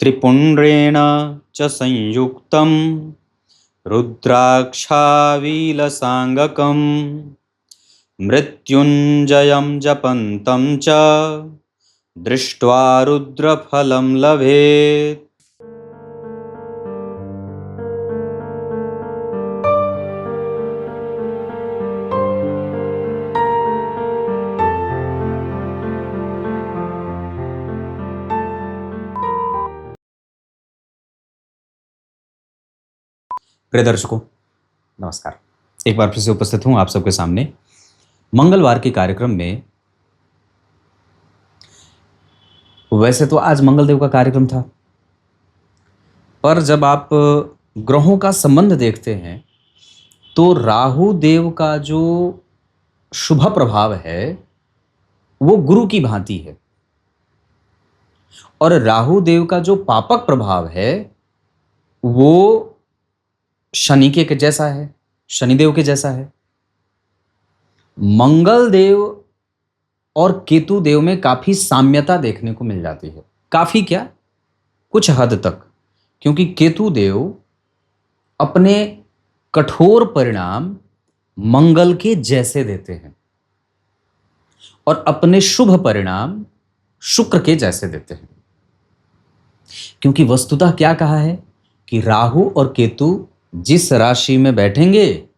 त्रिपुण्ड्रेण च संयुक्तं रुद्राक्षाविलसाङ्गकं मृत्युञ्जयं जपन्तं च दृष्ट्वा रुद्रफलं लभेत्। प्रिय दर्शकों, नमस्कार। एक बार फिर से उपस्थित हूं आप सबके सामने मंगलवार के कार्यक्रम में। वैसे तो आज मंगलदेव का कार्यक्रम था, पर जब आप ग्रहों का संबंध देखते हैं तो राहु देव का जो शुभ प्रभाव है वो गुरु की भांति है, और राहु देव का जो पापक प्रभाव है वो शनि के जैसा है, शनिदेव के जैसा है। मंगल देव और केतु देव में काफी साम्यता देखने को मिल जाती है। काफी क्या, कुछ हद तक, क्योंकि केतु देव अपने कठोर परिणाम मंगल के जैसे देते हैं और अपने शुभ परिणाम शुक्र के जैसे देते हैं। क्योंकि वस्तुतः क्या कहा है कि राहु और केतु जिस राशि में बैठेंगे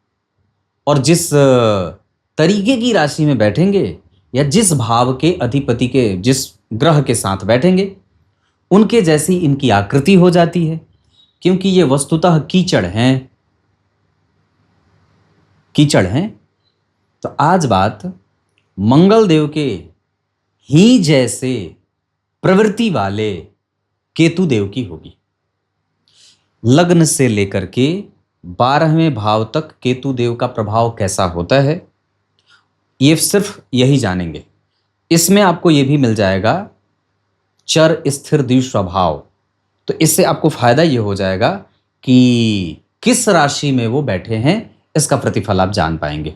और जिस तरीके की राशि में बैठेंगे या जिस भाव के अधिपति के जिस ग्रह के साथ बैठेंगे उनके जैसी इनकी आकृति हो जाती है। क्योंकि ये वस्तुतः कीचड़ हैं। तो आज बात मंगल देव के ही जैसे प्रवृत्ति वाले केतु देव की होगी। लग्न से लेकर के 12वें भाव तक केतु देव का प्रभाव कैसा होता है, ये सिर्फ यही जानेंगे। इसमें आपको ये भी मिल जाएगा चर स्थिर द्विस्वभाव। तो इससे आपको फायदा ये हो जाएगा कि किस राशि में वो बैठे हैं, इसका प्रतिफल आप जान पाएंगे।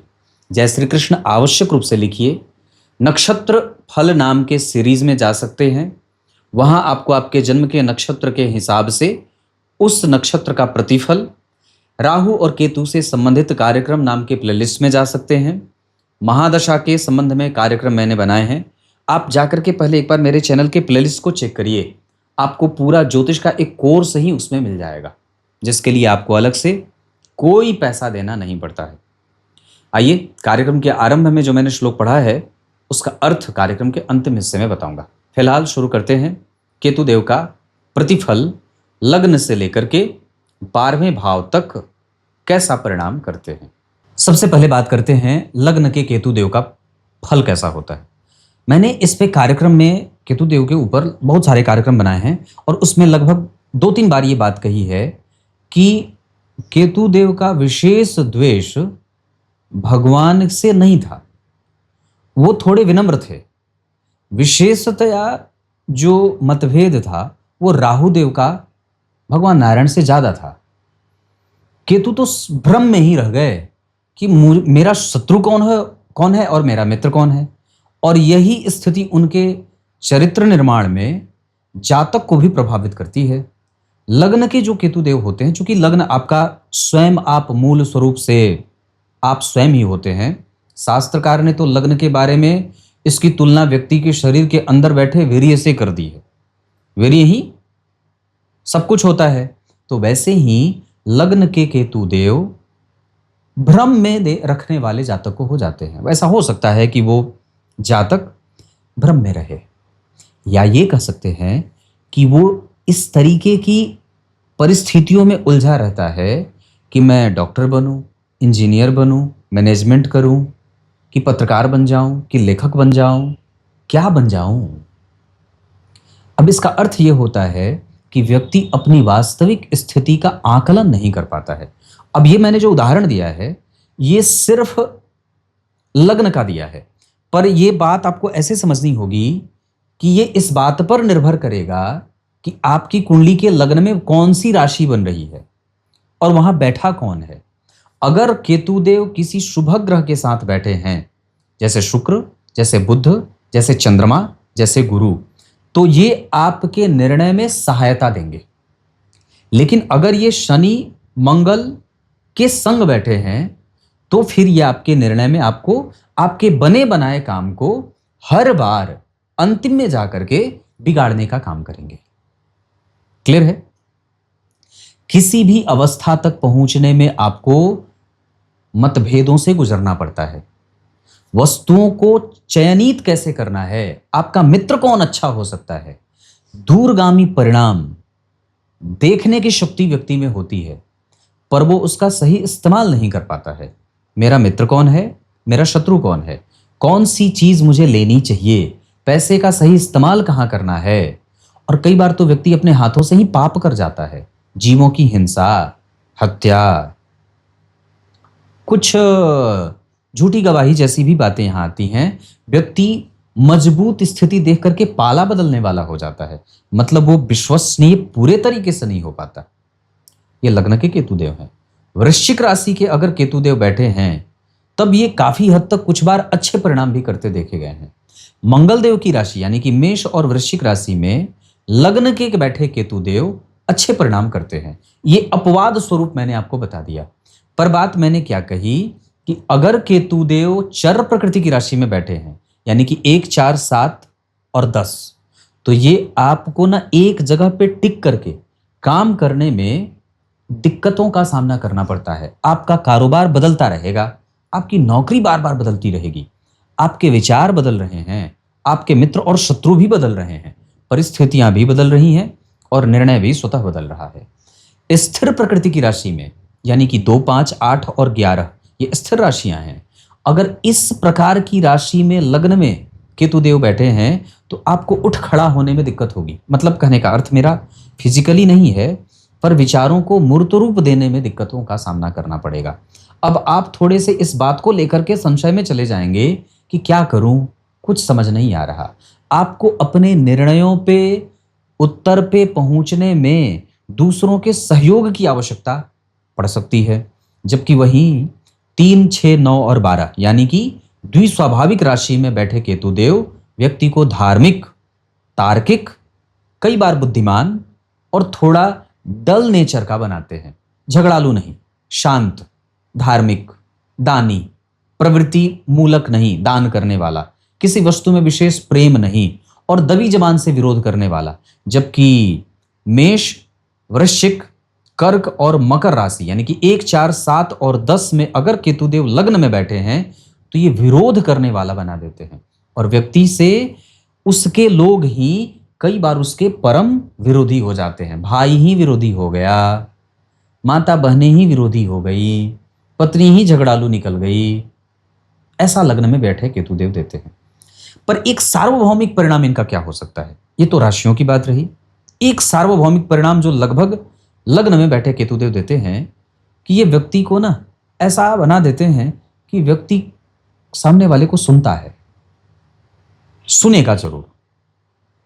जय श्री कृष्ण आवश्यक रूप से लिखिए। नक्षत्र फल नाम के सीरीज में जा सकते हैं, वहां आपको आपके जन्म के नक्षत्र के हिसाब से उस नक्षत्र का प्रतिफल, राहु और केतु से संबंधित कार्यक्रम नाम के प्लेलिस्ट में जा सकते हैं। महादशा के संबंध में कार्यक्रम मैंने बनाए हैं, आप जाकर के पहले एक बार मेरे चैनल के प्लेलिस्ट को चेक करिए। आपको पूरा ज्योतिष का एक कोर्स ही उसमें मिल जाएगा, जिसके लिए आपको अलग से कोई पैसा देना नहीं पड़ता है। आइए, कार्यक्रम के आरंभ में जो मैंने श्लोक पढ़ा है उसका अर्थ कार्यक्रम के अंतिम हिस्से में बताऊंगा। फिलहाल शुरू करते हैं केतु देव का प्रतिफल लग्न से लेकर के 12वें भाव तक कैसा परिणाम करते हैं। सबसे पहले बात करते हैं लग्न के केतु देव का फल कैसा होता है। मैंने इस पे कार्यक्रम में केतु देव के ऊपर बहुत सारे कार्यक्रम बनाए हैं और उसमें लगभग 2-3 बार ये बात कही है कि केतु देव का विशेष द्वेष भगवान से नहीं था, वो थोड़े विनम्र थे। विशेषतया जो मतभेद था वो राहु देव का भगवान नारायण से ज्यादा था। केतु तो भ्रम में ही रह गए कि मेरा शत्रु कौन है और मेरा मित्र कौन है। और यही स्थिति उनके चरित्र निर्माण में जातक को भी प्रभावित करती है। लग्न के जो केतु देव होते हैं, चूंकि लग्न आपका स्वयं, आप मूल स्वरूप से आप स्वयं ही होते हैं। शास्त्रकार ने तो लग्न के बारे में इसकी तुलना व्यक्ति के शरीर के अंदर बैठे वीर्य से कर दी है। वीर्य ही सब कुछ होता है। तो वैसे ही लग्न के केतु देव भ्रम में रखने वाले जातक को हो जाते हैं। वैसा हो सकता है कि वो जातक भ्रम में रहे, या ये कह सकते हैं कि वो इस तरीके की परिस्थितियों में उलझा रहता है कि मैं डॉक्टर बनूं, इंजीनियर बनूं, मैनेजमेंट करूं, कि पत्रकार बन जाऊं, कि लेखक बन जाऊं, क्या बन जाऊं। अब इसका अर्थ ये होता है कि व्यक्ति अपनी वास्तविक स्थिति का आकलन नहीं कर पाता है। अब ये मैंने जो उदाहरण दिया है ये सिर्फ लग्न का दिया है, पर ये बात आपको ऐसे समझनी होगी कि ये इस बात पर निर्भर करेगा कि आपकी कुंडली के लग्न में कौन सी राशि बन रही है और वहां बैठा कौन है। अगर केतुदेव किसी शुभ ग्रह के साथ बैठे हैं, जैसे शुक्र, जैसे बुध, जैसे चंद्रमा, जैसे गुरु, तो ये आपके निर्णय में सहायता देंगे। लेकिन अगर ये शनि मंगल के संग बैठे हैं तो फिर ये आपके निर्णय में आपको आपके बने बनाए काम को हर बार अंतिम में जाकर के बिगाड़ने का काम करेंगे। क्लियर है? किसी भी अवस्था तक पहुंचने में आपको मतभेदों से गुजरना पड़ता है। वस्तुओं को चयनित कैसे करना है, आपका मित्र कौन अच्छा हो सकता है, दूरगामी परिणाम देखने की शक्ति व्यक्ति में होती है, पर वो उसका सही इस्तेमाल नहीं कर पाता है। मेरा मित्र कौन है, मेरा शत्रु कौन है, कौन सी चीज मुझे लेनी चाहिए, पैसे का सही इस्तेमाल कहाँ करना है। और कई बार तो व्यक्ति अपने हाथों से ही पाप कर जाता है। जीवों की हिंसा, हत्या, कुछ झूठी गवाही जैसी भी बातें यहां आती हैं। व्यक्ति मजबूत स्थिति देख करके पाला बदलने वाला हो जाता है, मतलब वो विश्वसनीय पूरे तरीके से नहीं हो पाता। ये लग्न के केतुदेव हैं। वृश्चिक राशि के अगर केतुदेव बैठे हैं तब ये काफी हद तक कुछ बार अच्छे परिणाम भी करते देखे गए हैं। मंगल देव की राशि यानी कि मेष और वृश्चिक राशि में लग्न के बैठे केतुदेव अच्छे परिणाम करते हैं। ये अपवाद स्वरूप मैंने आपको बता दिया। पर बात मैंने क्या कही कि अगर केतुदेव चर प्रकृति की राशि में बैठे हैं यानी कि 1, 4, 7 और 10, तो ये आपको ना एक जगह पे टिक करके काम करने में दिक्कतों का सामना करना पड़ता है। आपका कारोबार बदलता रहेगा, आपकी नौकरी बार बार बदलती रहेगी, आपके विचार बदल रहे हैं, आपके मित्र और शत्रु भी बदल रहे हैं, परिस्थितियां भी बदल रही हैं और निर्णय भी स्वतः बदल रहा है। स्थिर प्रकृति की राशि में यानी कि 2, 5, 8 और 11 ये स्थिर राशियां हैं। अगर इस प्रकार की राशि में लग्न में केतुदेव बैठे हैं तो आपको उठ खड़ा होने में दिक्कत होगी। मतलब कहने का अर्थ मेरा फिजिकली नहीं है, पर विचारों को मूर्त रूप देने में दिक्कतों का सामना करना पड़ेगा। अब आप थोड़े से इस बात को लेकर के संशय में चले जाएंगे कि क्या करूं, कुछ समझ नहीं आ रहा। आपको अपने निर्णयों पे, उत्तर पे पहुंचने में दूसरों के सहयोग की आवश्यकता पड़ सकती है। जबकि वहीं 3, 6, 9 और 12 यानी कि द्विस्वाभाविक राशि में बैठे केतुदेव व्यक्ति को धार्मिक, तार्किक, कई बार बुद्धिमान और थोड़ा डल नेचर का बनाते हैं। झगड़ालू नहीं, शांत, धार्मिक, दानी, प्रवृत्ति मूलक नहीं, दान करने वाला, किसी वस्तु में विशेष प्रेम नहीं और दबी जबान से विरोध करने वाला। जबकि मेष, वृश्चिक, कर्क और मकर राशि यानी कि 1, 4, 7 और 10 में अगर केतुदेव लग्न में बैठे हैं तो ये विरोध करने वाला बना देते हैं और व्यक्ति से उसके लोग ही कई बार उसके परम विरोधी हो जाते हैं। भाई ही विरोधी हो गया, माता बहनें ही विरोधी हो गई, पत्नी ही झगड़ालू निकल गई, ऐसा लग्न में बैठे केतुदेव देते हैं। पर एक सार्वभौमिक परिणाम इनका क्या हो सकता है? ये तो राशियों की बात रही। एक सार्वभौमिक परिणाम जो लगभग लग्न में बैठे केतुदेव देते हैं कि ये व्यक्ति को ना ऐसा बना देते हैं कि व्यक्ति सामने वाले को सुनता है, सुनेगा जरूर,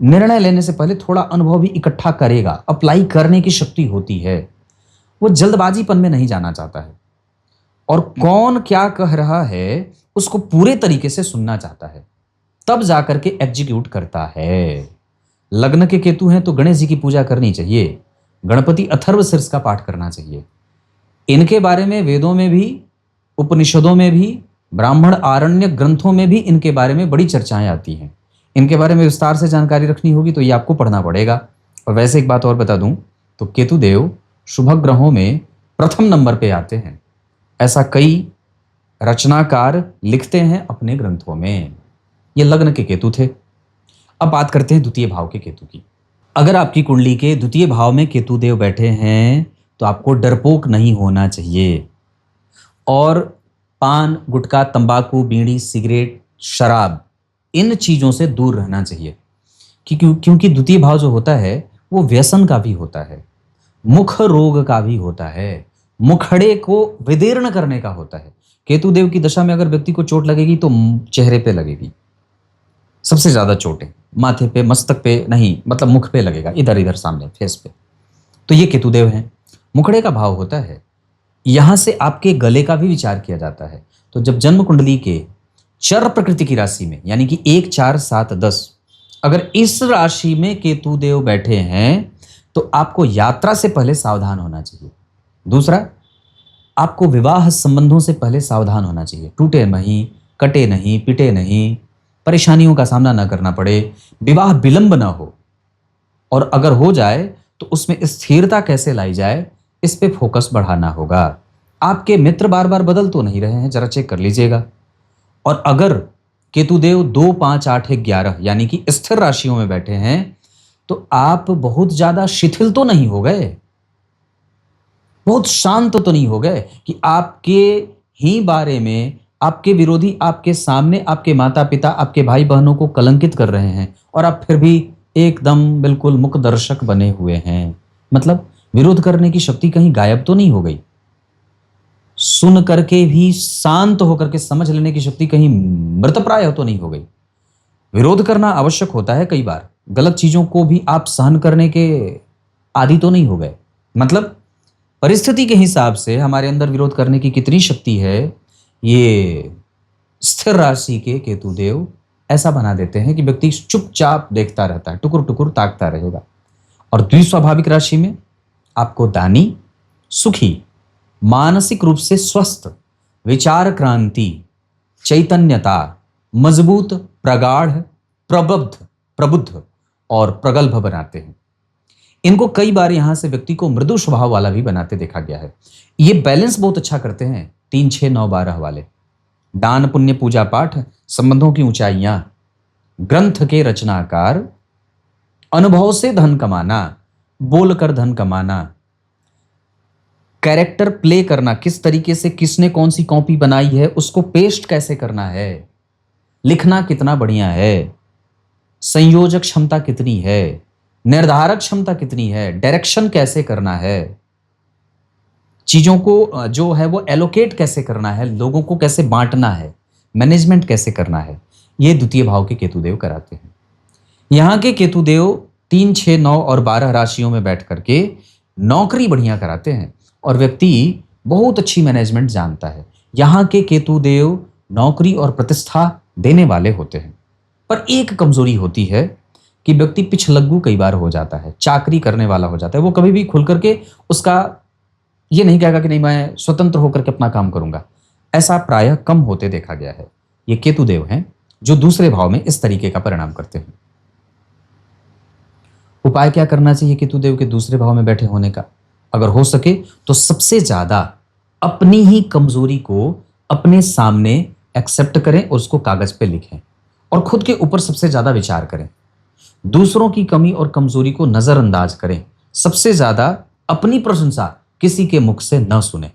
निर्णय लेने से पहले थोड़ा अनुभव भी इकट्ठा करेगा, अप्लाई करने की शक्ति होती है। वो जल्दबाजीपन में नहीं जाना चाहता है और कौन क्या कह रहा है उसको पूरे तरीके से सुनना चाहता है, तब जाकर के एग्जीक्यूट करता है। लग्न के केतु हैं तो गणेश जी की पूजा करनी चाहिए, गणपति अथर्व शीर्ष का पाठ करना चाहिए। इनके बारे में वेदों में भी, उपनिषदों में भी, ब्राह्मण आरण्य ग्रंथों में भी इनके बारे में बड़ी चर्चाएं आती हैं। इनके बारे में विस्तार से जानकारी रखनी होगी तो ये आपको पढ़ना पड़ेगा। और वैसे एक बात और बता दूं तो केतुदेव शुभ ग्रहों में प्रथम नंबर पे आते हैं, ऐसा कई रचनाकार लिखते हैं अपने ग्रंथों में। ये लग्न के केतु थे। अब बात करते हैं द्वितीय भाव के केतु की। अगर आपकी कुंडली के द्वितीय भाव में केतुदेव बैठे हैं तो आपको डरपोक नहीं होना चाहिए और पान, गुटखा, तंबाकू, बीड़ी, सिगरेट, शराब, इन चीजों से दूर रहना चाहिए। क्योंकि द्वितीय भाव जो होता है वो व्यसन का भी होता है, मुख रोग का भी होता है, मुखड़े को विदीर्ण करने का होता है। केतुदेव की दशा में अगर व्यक्ति को चोट लगेगी तो चेहरे पे लगेगी, सबसे ज्यादा चोटें माथे पे, मस्तक पे नहीं, मतलब मुख पे लगेगा, इधर इधर सामने फेस पे। तो ये केतुदेव हैं। मुखड़े का भाव होता है, यहां से आपके गले का भी विचार किया जाता है। तो जब जन्म कुंडली के चर प्रकृति की राशि में यानी कि 1, 4, 7, 10 अगर इस राशि में केतु देव बैठे हैं तो आपको यात्रा से पहले सावधान होना चाहिए। दूसरा, आपको विवाह संबंधों से पहले सावधान होना चाहिए। टूटे नहीं, कटे नहीं, पिटे नहीं, परेशानियों का सामना ना करना पड़े, विवाह विलंब ना हो, और अगर हो जाए तो उसमें स्थिरता कैसे लाई जाए, इस पे फोकस बढ़ाना होगा। आपके मित्र बार बार बदल तो नहीं रहे हैं, जरा चेक कर लीजिएगा। और अगर केतुदेव 2, 5, 8, 11 यानी कि स्थिर राशियों में बैठे हैं तो आप बहुत ज्यादा शिथिल तो नहीं हो गए, बहुत शांत तो नहीं हो गए कि आपके ही बारे में आपके विरोधी आपके सामने आपके माता पिता आपके भाई बहनों को कलंकित कर रहे हैं और आप फिर भी एकदम बिल्कुल मुक दर्शक बने हुए हैं। मतलब विरोध करने की शक्ति कहीं गायब तो नहीं हो गई, सुन करके भी शांत होकर के समझ लेने की शक्ति कहीं मृतप्राय तो नहीं हो गई। विरोध करना आवश्यक होता है, कई बार गलत चीजों को भी आप सहन करने के आदी तो नहीं हो गए। मतलब परिस्थिति के हिसाब से हमारे अंदर विरोध करने की कितनी शक्ति है, ये स्थिर राशि के केतुदेव ऐसा बना देते हैं कि व्यक्ति चुपचाप देखता रहता है, टुकुर टुकुर ताकता रहेगा। और द्विस्वाभाविक राशि में आपको दानी, सुखी, मानसिक रूप से स्वस्थ, विचार क्रांति, चैतन्यता, मजबूत, प्रगाढ़, प्रबुद्ध और प्रगल्भ बनाते हैं। इनको कई बार यहां से व्यक्ति को मृदु स्वभाव वाला भी बनाते देखा गया है। ये बैलेंस बहुत अच्छा करते हैं 3, 6, 9, 12 वाले। दान पुण्य पूजा पाठ, संबंधों की ऊंचाइयां, ग्रंथ के रचनाकार, अनुभव से धन कमाना, बोलकर धन कमाना, कैरेक्टर प्ले करना, किस तरीके से किसने कौन सी कॉपी बनाई है उसको पेस्ट कैसे करना है, लिखना कितना बढ़िया है, संयोजक क्षमता कितनी है, निर्धारक क्षमता कितनी है, डायरेक्शन कैसे करना है, चीजों को जो है वो एलोकेट कैसे करना है, लोगों को कैसे बांटना है, मैनेजमेंट कैसे करना है, ये द्वितीय भाव के केतुदेव कराते हैं। यहां के केतुदेव 3, 6, 9 और 12 राशियों में बैठ करके नौकरी बढ़िया कराते हैं और व्यक्ति बहुत अच्छी मैनेजमेंट जानता है। यहां के केतुदेव नौकरी और प्रतिष्ठा देने वाले होते हैं, पर एक कमजोरी होती है कि व्यक्ति पिछलग्गू कई बार हो जाता है, चाकरी करने वाला हो जाता है। वो कभी भी खुल करके उसका ये नहीं कहेगा कि नहीं मैं स्वतंत्र होकर के अपना काम करूंगा, ऐसा प्रायः कम होते देखा गया है। ये केतुदेव हैं जो दूसरे भाव में इस तरीके का परिणाम करते हैं। उपाय क्या करना चाहिए केतुदेव के दूसरे भाव में बैठे होने का? अगर हो सके तो सबसे ज्यादा अपनी ही कमजोरी को अपने सामने एक्सेप्ट करें और उसको कागज पे लिखें और खुद के ऊपर सबसे ज्यादा विचार करें। दूसरों की कमी और कमजोरी को नजरअंदाज करें। सबसे ज्यादा अपनी प्रशंसा किसी के मुख से न सुने,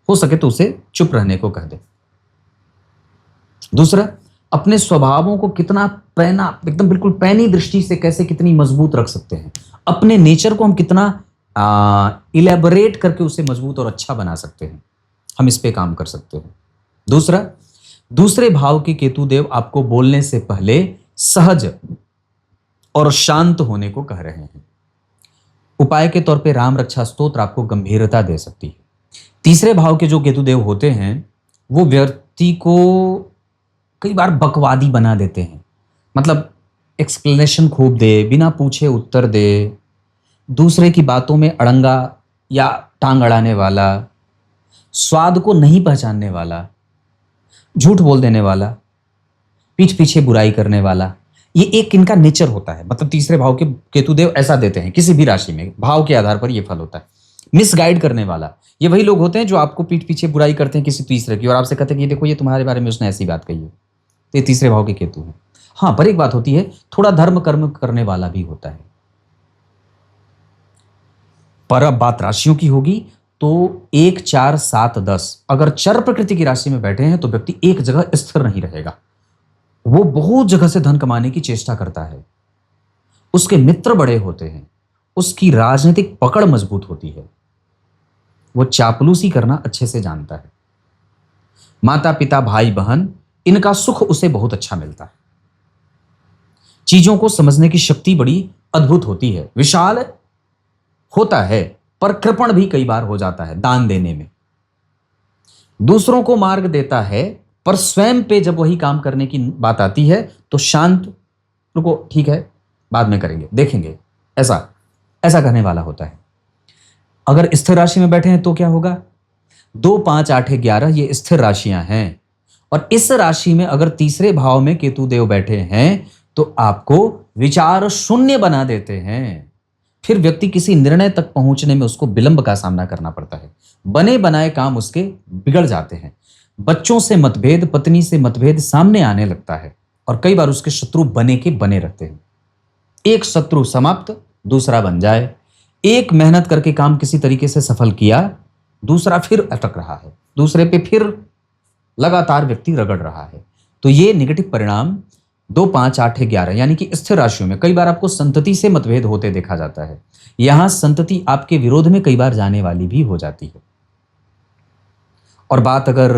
हो सके तो उसे चुप रहने को कह दे। दूसरा, अपने स्वभावों को कितना पैना, एकदम बिल्कुल पैनी दृष्टि से कैसे कितनी मजबूत रख सकते हैं, अपने नेचर को हम कितना इलेबोरेट करके उसे मजबूत और अच्छा बना सकते हैं, हम इस पे काम कर सकते हैं। दूसरा, दूसरे भाव के केतुदेव आपको बोलने से पहले सहज और शांत होने को कह रहे हैं। उपाय के तौर पे राम रक्षा स्तोत्र आपको गंभीरता दे सकती है। तीसरे भाव के जो केतुदेव होते हैं वो व्यक्ति को कई बार बकवादी बना देते हैं। मतलब एक्सप्लेनेशन खूब दे, बिना पूछे उत्तर दे, दूसरे की बातों में अड़ंगा या टांग अड़ाने वाला, स्वाद को नहीं पहचानने वाला, झूठ बोल देने वाला, पीठ पीछे बुराई करने वाला, ये एक इनका नेचर होता है। मतलब तीसरे भाव के केतुदेव ऐसा देते हैं, किसी भी राशि में भाव के आधार पर ये फल होता है। मिसगाइड करने वाला, ये वही लोग होते हैं जो आपको पीठ पीछे बुराई करते हैं किसी तीसरे की और आपसे कहते हैं कि देखो ये तुम्हारे बारे में उसने ऐसी बात कही है। तो ये तीसरे भाव के केतु हैं। हाँ, पर एक बात होती है, थोड़ा धर्म कर्म करने वाला भी होता है। पर अब बात राशियों की होगी तो 1, 4, 7, 10 अगर चर प्रकृति की राशि में बैठे हैं तो व्यक्ति एक जगह स्थिर नहीं रहेगा। वो बहुत जगह से धन कमाने की चेष्टा करता है, उसके मित्र बड़े होते हैं, उसकी राजनीतिक पकड़ मजबूत होती है, वो चापलूसी करना अच्छे से जानता है। माता पिता भाई बहन इनका सुख उसे बहुत अच्छा मिलता है। चीजों को समझने की शक्ति बड़ी अद्भुत होती है, विशाल होता है, पर कृपण भी कई बार हो जाता है दान देने में। दूसरों को मार्ग देता है, पर स्वयं पे जब वही काम करने की बात आती है तो शांत, रुको ठीक है बाद में करेंगे, देखेंगे। ऐसा ऐसा करने वाला होता है। अगर स्थिर राशि में बैठे हैं तो क्या होगा? 2, 5, 8, 11 ये स्थिर राशियां हैं, और इस राशि में अगर तीसरे भाव में केतु देव बैठे हैं तो आपको विचार शून्य बना देते हैं। फिर व्यक्ति किसी निर्णय तक पहुंचने में उसको विलंब का सामना करना पड़ता है। बने बनाए काम उसके बिगड़ जाते हैं। बच्चों से मतभेद, पत्नी से मतभेद सामने आने लगता है, और कई बार उसके शत्रु बने के बने रहते हैं। एक शत्रु समाप्त, दूसरा बन जाए। एक मेहनत करके काम किसी तरीके से सफल किया, दूसरा फिर अटक रहा है, दूसरे पे फिर लगातार व्यक्ति रगड़ रहा है। तो ये नेगेटिव परिणाम 2, 5, 8, 11 यानी कि स्थिर राशियों में कई बार आपको संतति से मतभेद होते देखा जाता है। यहां संतति आपके विरोध में कई बार जाने वाली भी हो जाती है। और बात अगर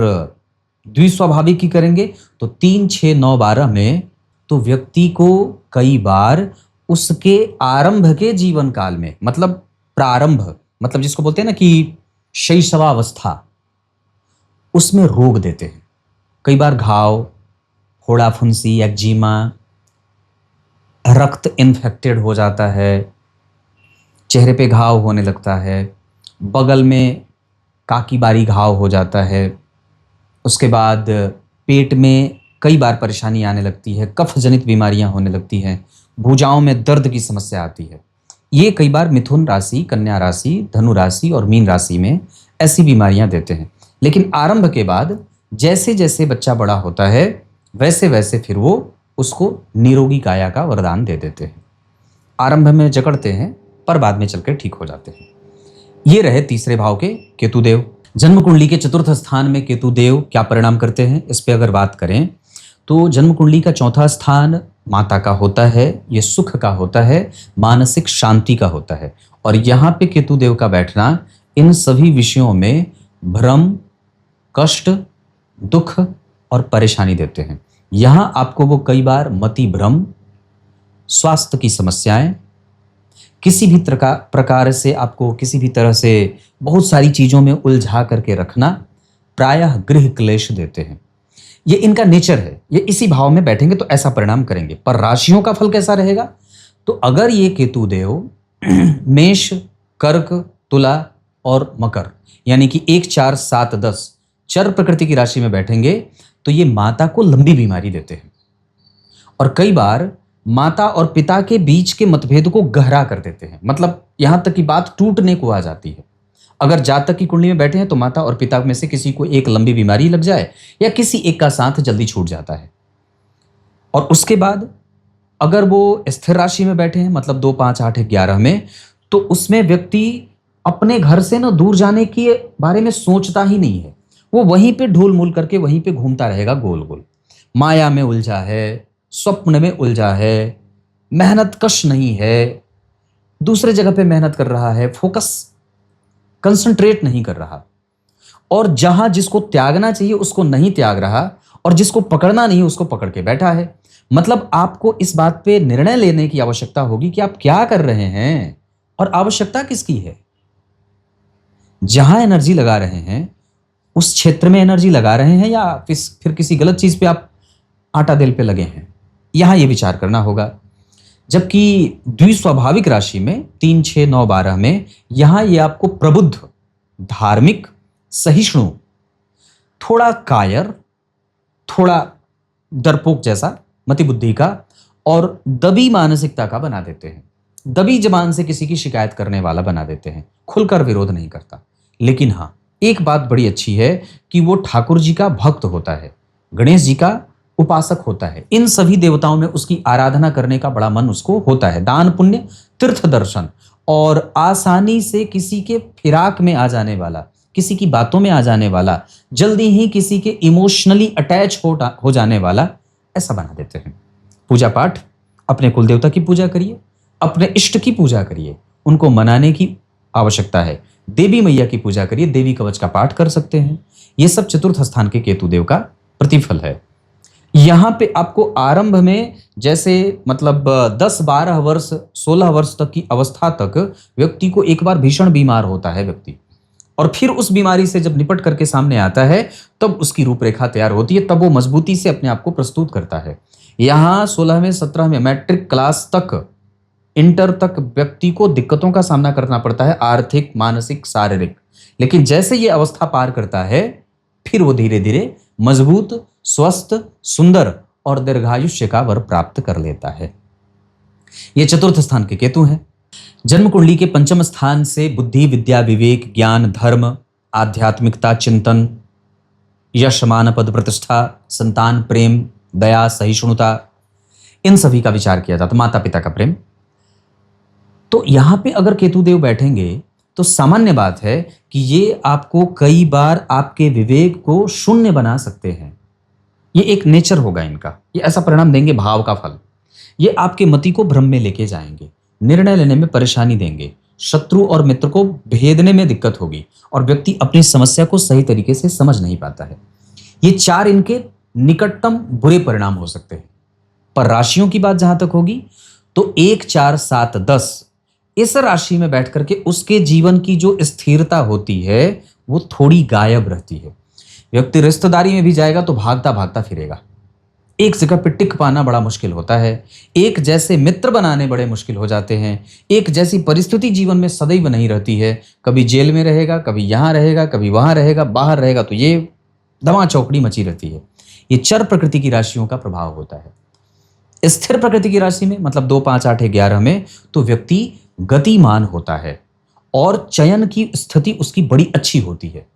द्विस्वाभाविक की करेंगे तो 3, 6, 9, 12 में तो व्यक्ति को कई बार उसके आरंभ के जीवन काल में, मतलब प्रारंभ, मतलब जिसको बोलते हैं ना कि शैशवावस्था, उसमें रोग देते हैं। कई बार घाव, फोड़ा फुंसी, एक्जिमा, रक्त इन्फेक्टेड हो जाता है, चेहरे पे घाव होने लगता है, बगल में काकी बारी घाव हो जाता है। उसके बाद पेट में कई बार परेशानी आने लगती है, कफ जनित बीमारियां होने लगती हैं, भुजाओं में दर्द की समस्या आती है। ये कई बार मिथुन राशि, कन्या राशि, धनु राशि और मीन राशि में ऐसी बीमारियां देते हैं। लेकिन आरंभ के बाद जैसे जैसे बच्चा बड़ा होता है वैसे वैसे फिर वो उसको निरोगी काया का वरदान दे देते हैं। आरंभ में जकड़ते हैं पर बाद में चलकर ठीक हो जाते हैं। ये रहे तीसरे भाव के केतु देव। जन्म कुंडली के चतुर्थ स्थान में केतु देव क्या परिणाम करते हैं, इस पे अगर बात करें तो जन्म कुंडली का चौथा स्थान माता का होता है, ये सुख का होता है, मानसिक शांति का होता है। और यहाँ पे केतु देव का बैठना इन सभी विषयों में भ्रम, कष्ट, दुख और परेशानी देते हैं। यहां आपको वो कई बार मति भ्रम, स्वास्थ्य की समस्याएं, किसी भी प्रकार से आपको किसी भी तरह से बहुत सारी चीजों में उलझा करके रखना, प्रायः गृह क्लेश देते हैं। ये इनका नेचर है, ये इसी भाव में बैठेंगे तो ऐसा परिणाम करेंगे। पर राशियों का फल कैसा रहेगा? तो अगर ये केतु देव मेष, कर्क, तुला और मकर यानी कि 1, 4, 7, 10 चर प्रकृति की राशि में बैठेंगे तो ये माता को लंबी बीमारी देते हैं, और कई बार माता और पिता के बीच के मतभेद को गहरा कर देते हैं। मतलब यहां तक कि बात टूटने को आ जाती है। अगर जातक की कुंडली में बैठे हैं तो माता और पिता में से किसी को एक लंबी बीमारी लग जाए या किसी एक का साथ जल्दी छूट जाता है। और उसके बाद अगर वो स्थिर राशि में बैठे हैं, मतलब 2, 5, 8, 11 में, तो उसमें व्यक्ति अपने घर से ना दूर जाने के बारे में सोचता ही नहीं है। वो वहीं पे ढूल मूल करके वहीं पे घूमता रहेगा गोल गोल। माया में उलझा है, स्वप्न में उलझा है, मेहनत कश नहीं है, दूसरे जगह पे मेहनत कर रहा है, फोकस कंसंट्रेट नहीं कर रहा, और जहां जिसको त्यागना चाहिए उसको नहीं त्याग रहा, और जिसको पकड़ना नहीं उसको पकड़ के बैठा है। मतलब आपको इस बात पे निर्णय लेने की आवश्यकता होगी कि आप क्या कर रहे हैं और आवश्यकता किसकी है। जहां एनर्जी लगा रहे हैं उस क्षेत्र में एनर्जी लगा रहे हैं या फिर किसी गलत चीज पे आप आटा तेल पे लगे हैं, यहां ये विचार करना होगा। जबकि द्विस्वाभाविक राशि में 3, 6, 9, 12 में यहां ये आपको प्रबुद्ध, धार्मिक, सहिष्णु, थोड़ा कायर, थोड़ा डरपोक जैसा मति बुद्धि का और दबी मानसिकता का बना देते हैं। दबी जबान से किसी की शिकायत करने वाला बना देते हैं, खुलकर विरोध नहीं करता। लेकिन हाँ, एक बात बड़ी अच्छी है कि वो ठाकुर जी का भक्त होता है, गणेश जी का उपासक होता है। इन सभी देवताओं में उसकी आराधना करने का बड़ा मन उसको होता है। दान पुण्य, तीर्थ दर्शन और आसानी से किसी के फिराक में आ जाने वाला, किसी की बातों में आ जाने वाला, जल्दी ही किसी के इमोशनली अटैच हो जाने वाला, ऐसा बना देते हैं। पूजा पाठ, अपने कुल देवता की पूजा करिए, अपने इष्ट की पूजा करिए, उनको मनाने की आवश्यकता है। देवी मैया की पूजा करिए, देवी कवच का पाठ कर सकते हैं। यह सब चतुर्थ स्थान के केतु देव का प्रतिफल है। यहां पे आपको आरंभ में जैसे मतलब 10, 12 वर्ष, 16 वर्ष तक की अवस्था तक व्यक्ति को एक बार भीषण बीमार होता है व्यक्ति, और फिर उस बीमारी से जब निपट करके सामने आता है तब उसकी रूपरेखा तैयार होती है, तब वो मजबूती से अपने आप को प्रस्तुत करता है। यहाँ 16वें 17वें मैट्रिक क्लास तक इंटर तक व्यक्ति को दिक्कतों का सामना करना पड़ता है, आर्थिक, मानसिक, शारीरिक। लेकिन जैसे ये अवस्था पार करता है, फिर वो धीरे धीरे मजबूत, स्वस्थ, सुंदर और दीर्घायुष्य का वर प्राप्त कर लेता है। ये चतुर्थ स्थान के केतु हैं। जन्म कुंडली के पंचम स्थान से बुद्धि, विद्या, विवेक, ज्ञान, धर्म, आध्यात्मिकता, चिंतन, यश, मान, पद, प्रतिष्ठा, संतान, प्रेम, दया, सहिष्णुता, इन सभी का विचार किया जाता, माता पिता का प्रेम। तो यहां पे अगर केतु देव बैठेंगे तो सामान्य बात है कि ये आपको कई बार आपके विवेक को शून्य बना सकते हैं। ये एक नेचर होगा इनका, ये ऐसा परिणाम देंगे, भाव का फल। ये आपके मति को भ्रम में लेके जाएंगे, निर्णय लेने में परेशानी देंगे, शत्रु और मित्र को भेदने में दिक्कत होगी और व्यक्ति अपनी समस्या को सही तरीके से समझ नहीं पाता है। ये चार इनके निकटतम बुरे परिणाम हो सकते हैं। पर राशियों की बात जहां तक होगी तो 1, 4, 7, 10 इस राशि में बैठ करके उसके जीवन की जो स्थिरता होती है वो थोड़ी गायब रहती है। व्यक्ति रिश्तेदारी में भी जाएगा तो भागता भागता फिरेगा, एक जगह पे टिक पाना बड़ा मुश्किल होता है, एक जैसे मित्र बनाने बड़े मुश्किल हो जाते हैं, एक जैसी परिस्थिति जीवन में सदैव नहीं रहती है। कभी जेल में रहेगा, कभी यहाँ रहेगा, कभी वहां रहेगा, बाहर रहेगा, तो ये दमा चौकड़ी मची रहती है। ये चर प्रकृति की राशियों का प्रभाव होता है। स्थिर प्रकृति की राशि में मतलब 2, 5, 8, 11 में तो व्यक्ति गतिमान होता है और चयन की स्थिति उसकी बड़ी अच्छी होती है।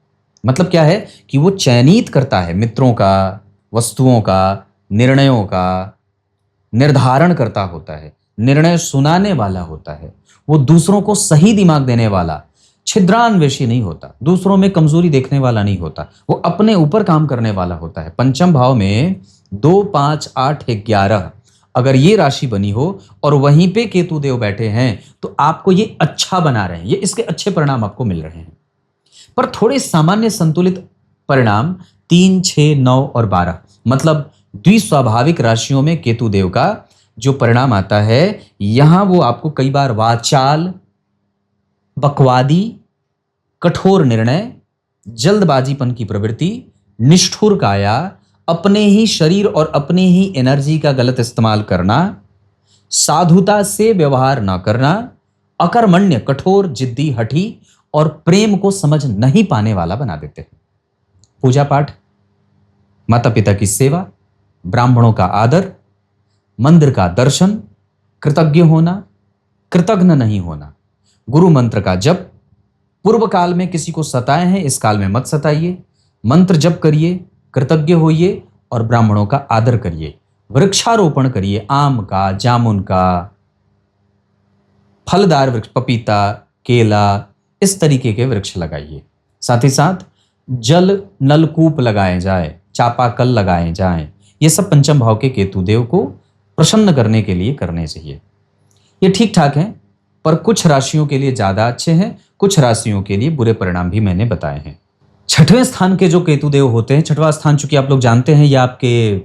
मतलब क्या है कि वो चयनित करता है, मित्रों का, वस्तुओं का, निर्णयों का निर्धारण करता होता है, निर्णय सुनाने वाला होता है। वो दूसरों को सही दिमाग देने वाला, छिद्रान्वेषी नहीं होता, दूसरों में कमजोरी देखने वाला नहीं होता, वो अपने ऊपर काम करने वाला होता है। पंचम भाव में 2, 5, 8, 11 अगर ये राशि बनी हो और वहीं पे केतु देव बैठे हैं तो आपको ये अच्छा बना रहे हैं, ये इसके अच्छे परिणाम आपको मिल रहे हैं। पर थोड़े सामान्य संतुलित परिणाम 3, 6, 9 और 12 मतलब द्विस्वाभाविक राशियों में केतु देव का जो परिणाम आता है, यहां वो आपको कई बार वाचाल, बकवादी, कठोर निर्णय, जल्दबाजीपन की प्रवृत्ति, निष्ठुर काया, अपने ही शरीर और अपने ही एनर्जी का गलत इस्तेमाल करना, साधुता से व्यवहार न करना, अकर्मण्य, कठोर, जिद्दी, हठी और प्रेम को समझ नहीं पाने वाला बना देते हैं। पूजा पाठ, माता पिता की सेवा, ब्राह्मणों का आदर, मंदिर का दर्शन, कृतज्ञ होना, कृतघ्न नहीं होना, गुरु मंत्र का जप, पूर्व काल में किसी को सताए हैं इस काल में मत सताइए, मंत्र जप करिए, कृतज्ञ होइए और ब्राह्मणों का आदर करिए, वृक्षारोपण करिए, आम का, जामुन का, फलदार वृक्ष, पपीता, केला, इस तरीके के वृक्ष लगाइए। साथ ही साथ जल नलकूप लगाए जाए, चापाकल लगाए जाएं। ये सब पंचम भाव के केतु देव को प्रसन्न करने के लिए करने चाहिए। ये ठीक ठाक है, पर कुछ राशियों के लिए ज्यादा अच्छे हैं, कुछ राशियों के लिए बुरे परिणाम भी मैंने बताए हैं। छठवें स्थान के जो केतु देव होते हैं, छठवां स्थान चूंकि आप लोग जानते हैं, यह आपके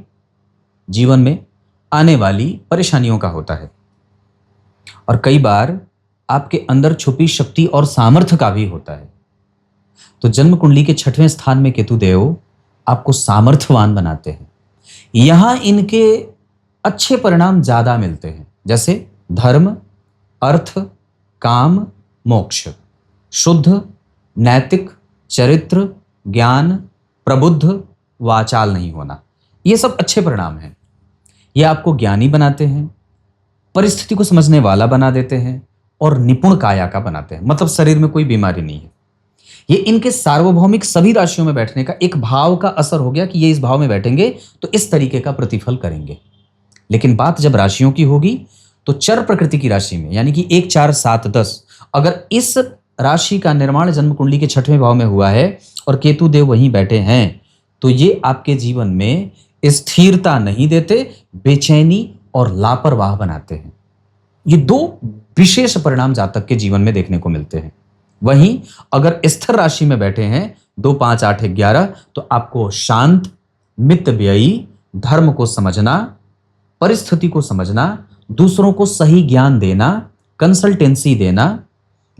जीवन में आने वाली परेशानियों का होता है और कई बार आपके अंदर छुपी शक्ति और सामर्थ्य का भी होता है। तो जन्म कुंडली के छठवें स्थान में केतु देव आपको सामर्थ्यवान बनाते हैं। यहां इनके अच्छे परिणाम ज्यादा मिलते हैं, जैसे धर्म, अर्थ, काम, मोक्ष, शुद्ध, नैतिक, चरित्र, ज्ञान, प्रबुद्ध, वाचाल नहीं होना। ये सब अच्छे परिणाम हैं। ये आपको ज्ञानी बनाते हैं, परिस्थिति को समझने वाला बना देते हैं और निपुण काया का बनाते हैं, मतलब शरीर में कोई बीमारी नहीं है। ये इनके सार्वभौमिक सभी राशियों में बैठने का एक भाव का असर हो गया कि ये इस भाव में बैठेंगे तो इस तरीके का प्रतिफल करेंगे। लेकिन बात जब राशियों की होगी तो चर प्रकृति की राशि में यानी कि 1, 4, 7, 10 अगर इस राशि का निर्माण जन्म कुंडली के छठवें भाव में हुआ है और केतु देव वहीं बैठे हैं तो ये आपके जीवन में स्थिरता नहीं देते, बेचैनी और लापरवाह बनाते हैं। ये दो विशेष परिणाम जातक के जीवन में देखने को मिलते हैं। वहीं अगर स्थिर राशि में बैठे हैं 2, 5, 8, 11 तो आपको शांत, मितव्ययी, धर्म को समझना, परिस्थिति को समझना, दूसरों को सही ज्ञान देना, कंसल्टेंसी देना,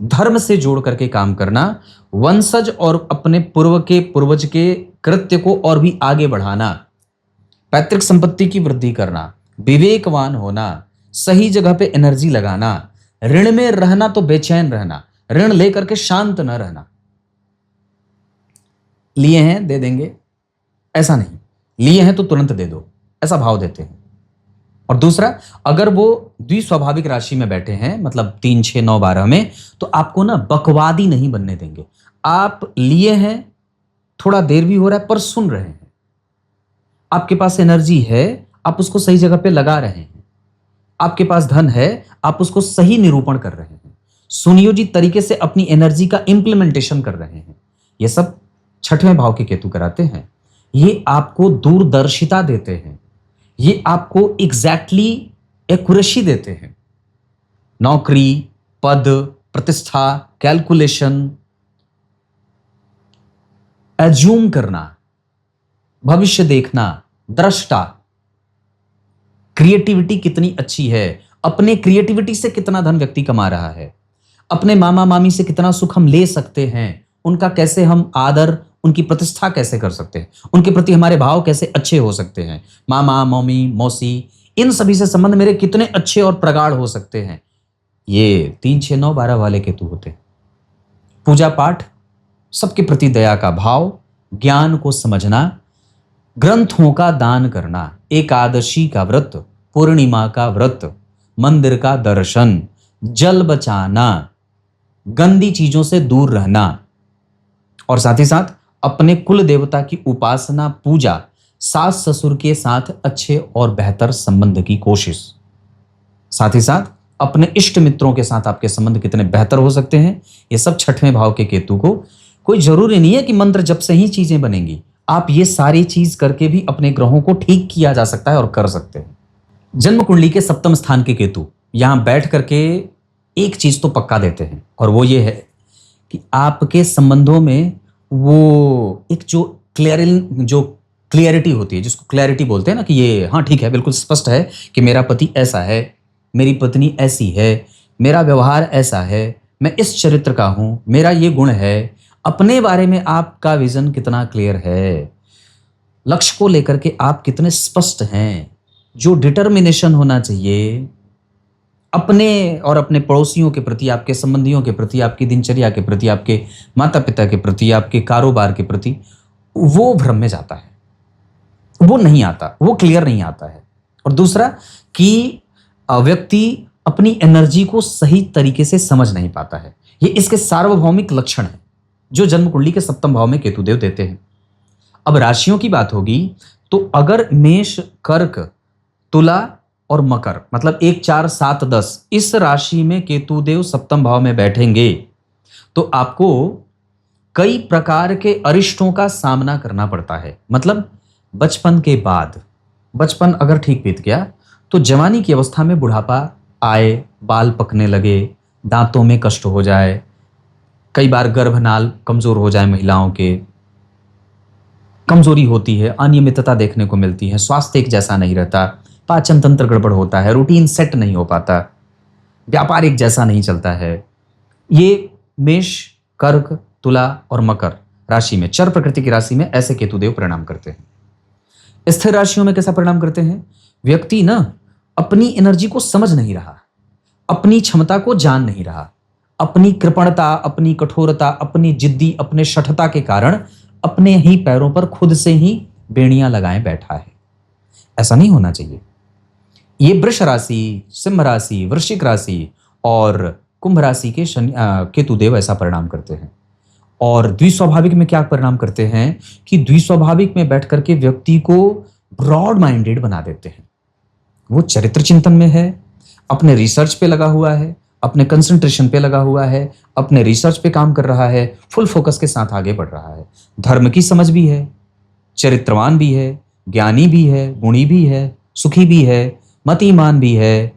धर्म से जोड़ करके काम करना, वंशज और अपने पूर्वज के कृत्य को और भी आगे बढ़ाना, पैतृक संपत्ति की वृद्धि करना, विवेकवान होना, सही जगह पे एनर्जी लगाना, ऋण में रहना तो बेचैन रहना, ऋण लेकर के शांत न रहना। लिए हैं दे देंगे ऐसा नहीं, लिए हैं तो तुरंत दे दो ऐसा भाव देते हैं। और दूसरा, अगर वो द्विस्वाभाविक राशि में बैठे हैं, मतलब 3 6 9 12 में, तो आपको ना बकवादी नहीं बनने देंगे। आप लिए हैं, थोड़ा देर भी हो रहा है पर सुन रहे हैं, आपके पास एनर्जी है, आप उसको सही जगह पे लगा रहे हैं, आपके पास धन है, आप उसको सही निरूपण कर रहे हैं, सुनियोजित तरीके से अपनी एनर्जी का इंप्लीमेंटेशन कर रहे हैं। ये सब छठवें भाव के केतु कराते हैं। ये आपको दूरदर्शिता देते हैं, ये आपको एग्जैक्टली एक्यूरेसी देते हैं। नौकरी, पद, प्रतिष्ठा, कैलकुलेशन, एज्यूम करना, भविष्य देखना, दृष्टा, क्रिएटिविटी कितनी अच्छी है, अपने क्रिएटिविटी से कितना धन व्यक्ति कमा रहा है, अपने मामा मामी से कितना सुख हम ले सकते हैं, उनका कैसे हम आदर, उनकी प्रतिष्ठा कैसे कर सकते हैं, उनके प्रति हमारे भाव कैसे अच्छे हो सकते हैं, मामा मौमी मौसी, इन सभी से संबंध मेरे कितने अच्छे और प्रगाढ़ हो सकते हैं। ये 3 6 9 12 वाले केतु होते हैं। पूजा पाठ, सबके प्रति दया का भाव, ज्ञान को समझना, ग्रंथों का दान करना, एकादशी का व्रत, पूर्णिमा का व्रत, मंदिर का दर्शन, जल बचाना, गंदी चीजों से दूर रहना, और साथ ही साथ अपने कुल देवता की उपासना, पूजा, सास ससुर के साथ अच्छे और बेहतर संबंध की कोशिश, साथ ही साथ अपने इष्ट मित्रों के साथ आपके संबंध कितने बेहतर हो सकते हैं। ये सब छठवें भाव के केतु को, कोई जरूरी नहीं है कि मंत्र जप से ही चीजें बनेंगी, आप ये सारी चीज करके भी अपने ग्रहों को ठीक किया जा सकता है और कर सकते हैं। जन्म कुंडली के सप्तम स्थान के केतु यहां बैठ करके एक चीज तो पक्का देते हैं, और वो ये है कि आपके संबंधों में वो एक जो क्लियरिटी होती है, जिसको क्लैरिटी बोलते हैं ना, कि ये हाँ ठीक है, बिल्कुल स्पष्ट है कि मेरा पति ऐसा है, मेरी पत्नी ऐसी है, मेरा व्यवहार ऐसा है, मैं इस चरित्र का हूं, मेरा ये गुण है। अपने बारे में आपका विजन कितना क्लियर है, लक्ष्य को लेकर के आप कितने स्पष्ट हैं, जो डिटर्मिनेशन होना चाहिए अपने और अपने पड़ोसियों के प्रति, आपके संबंधियों के प्रति, आपकी दिनचर्या के प्रति, आपके माता पिता के प्रति, आपके कारोबार के प्रति, वो भ्रम में जाता है, वो नहीं आता, वो क्लियर नहीं आता है। और दूसरा कि व्यक्ति अपनी एनर्जी को सही तरीके से समझ नहीं पाता है। ये इसके सार्वभौमिक लक्षण है जो जन्म कुंडली के सप्तम भाव में केतुदेव देते हैं। अब राशियों की बात होगी तो अगर मेष, कर्क, तुला और मकर, मतलब 1 4 7 10 इस राशि में केतुदेव सप्तम भाव में बैठेंगे तो आपको कई प्रकार के अरिष्टों का सामना करना पड़ता है। मतलब बचपन के बाद, बचपन अगर ठीक बीत गया तो जवानी की अवस्था में बुढ़ापा आए, बाल पकने लगे, दांतों में कष्ट हो जाए, कई बार गर्भनाल कमजोर हो जाए, महिलाओं के कमजोरी होती है, अनियमितता देखने को मिलती है, स्वास्थ्य एक जैसा नहीं रहता, पाचन तंत्र गड़बड़ होता है, रूटीन सेट नहीं हो पाता, व्यापार एक जैसा नहीं चलता है। ये मेष, कर्क, तुला और मकर राशि में, चर प्रकृति की राशि में ऐसे केतुदेव परिणाम करते हैं। स्थिर राशियों में कैसा परिणाम करते हैं? व्यक्ति ना अपनी एनर्जी को समझ नहीं रहा, अपनी क्षमता को जान नहीं रहा, अपनी कृपणता, अपनी कठोरता, अपनी जिद्दी, अपने शठता के कारण अपने ही पैरों पर खुद से ही बेड़ियां लगाए बैठा है। ऐसा नहीं होना चाहिए। ये वृष राशि, सिंह राशि, वृश्चिक राशि और कुंभ राशि के केतुदेव ऐसा परिणाम करते हैं। और द्विस्वाभाविक में क्या परिणाम करते हैं कि द्विस्वाभाविक में बैठ करके व्यक्ति को ब्रॉड माइंडेड बना देते हैं। वो चरित्र चिंतन में है, अपने रिसर्च पे लगा हुआ है, अपने कंसंट्रेशन पे लगा हुआ है, अपने रिसर्च पे काम कर रहा है, फुल फोकस के साथ आगे बढ़ रहा है, धर्म की समझ भी है, चरित्रवान भी है, ज्ञानी भी है, गुणी भी है, सुखी भी है, मतिमान भी है,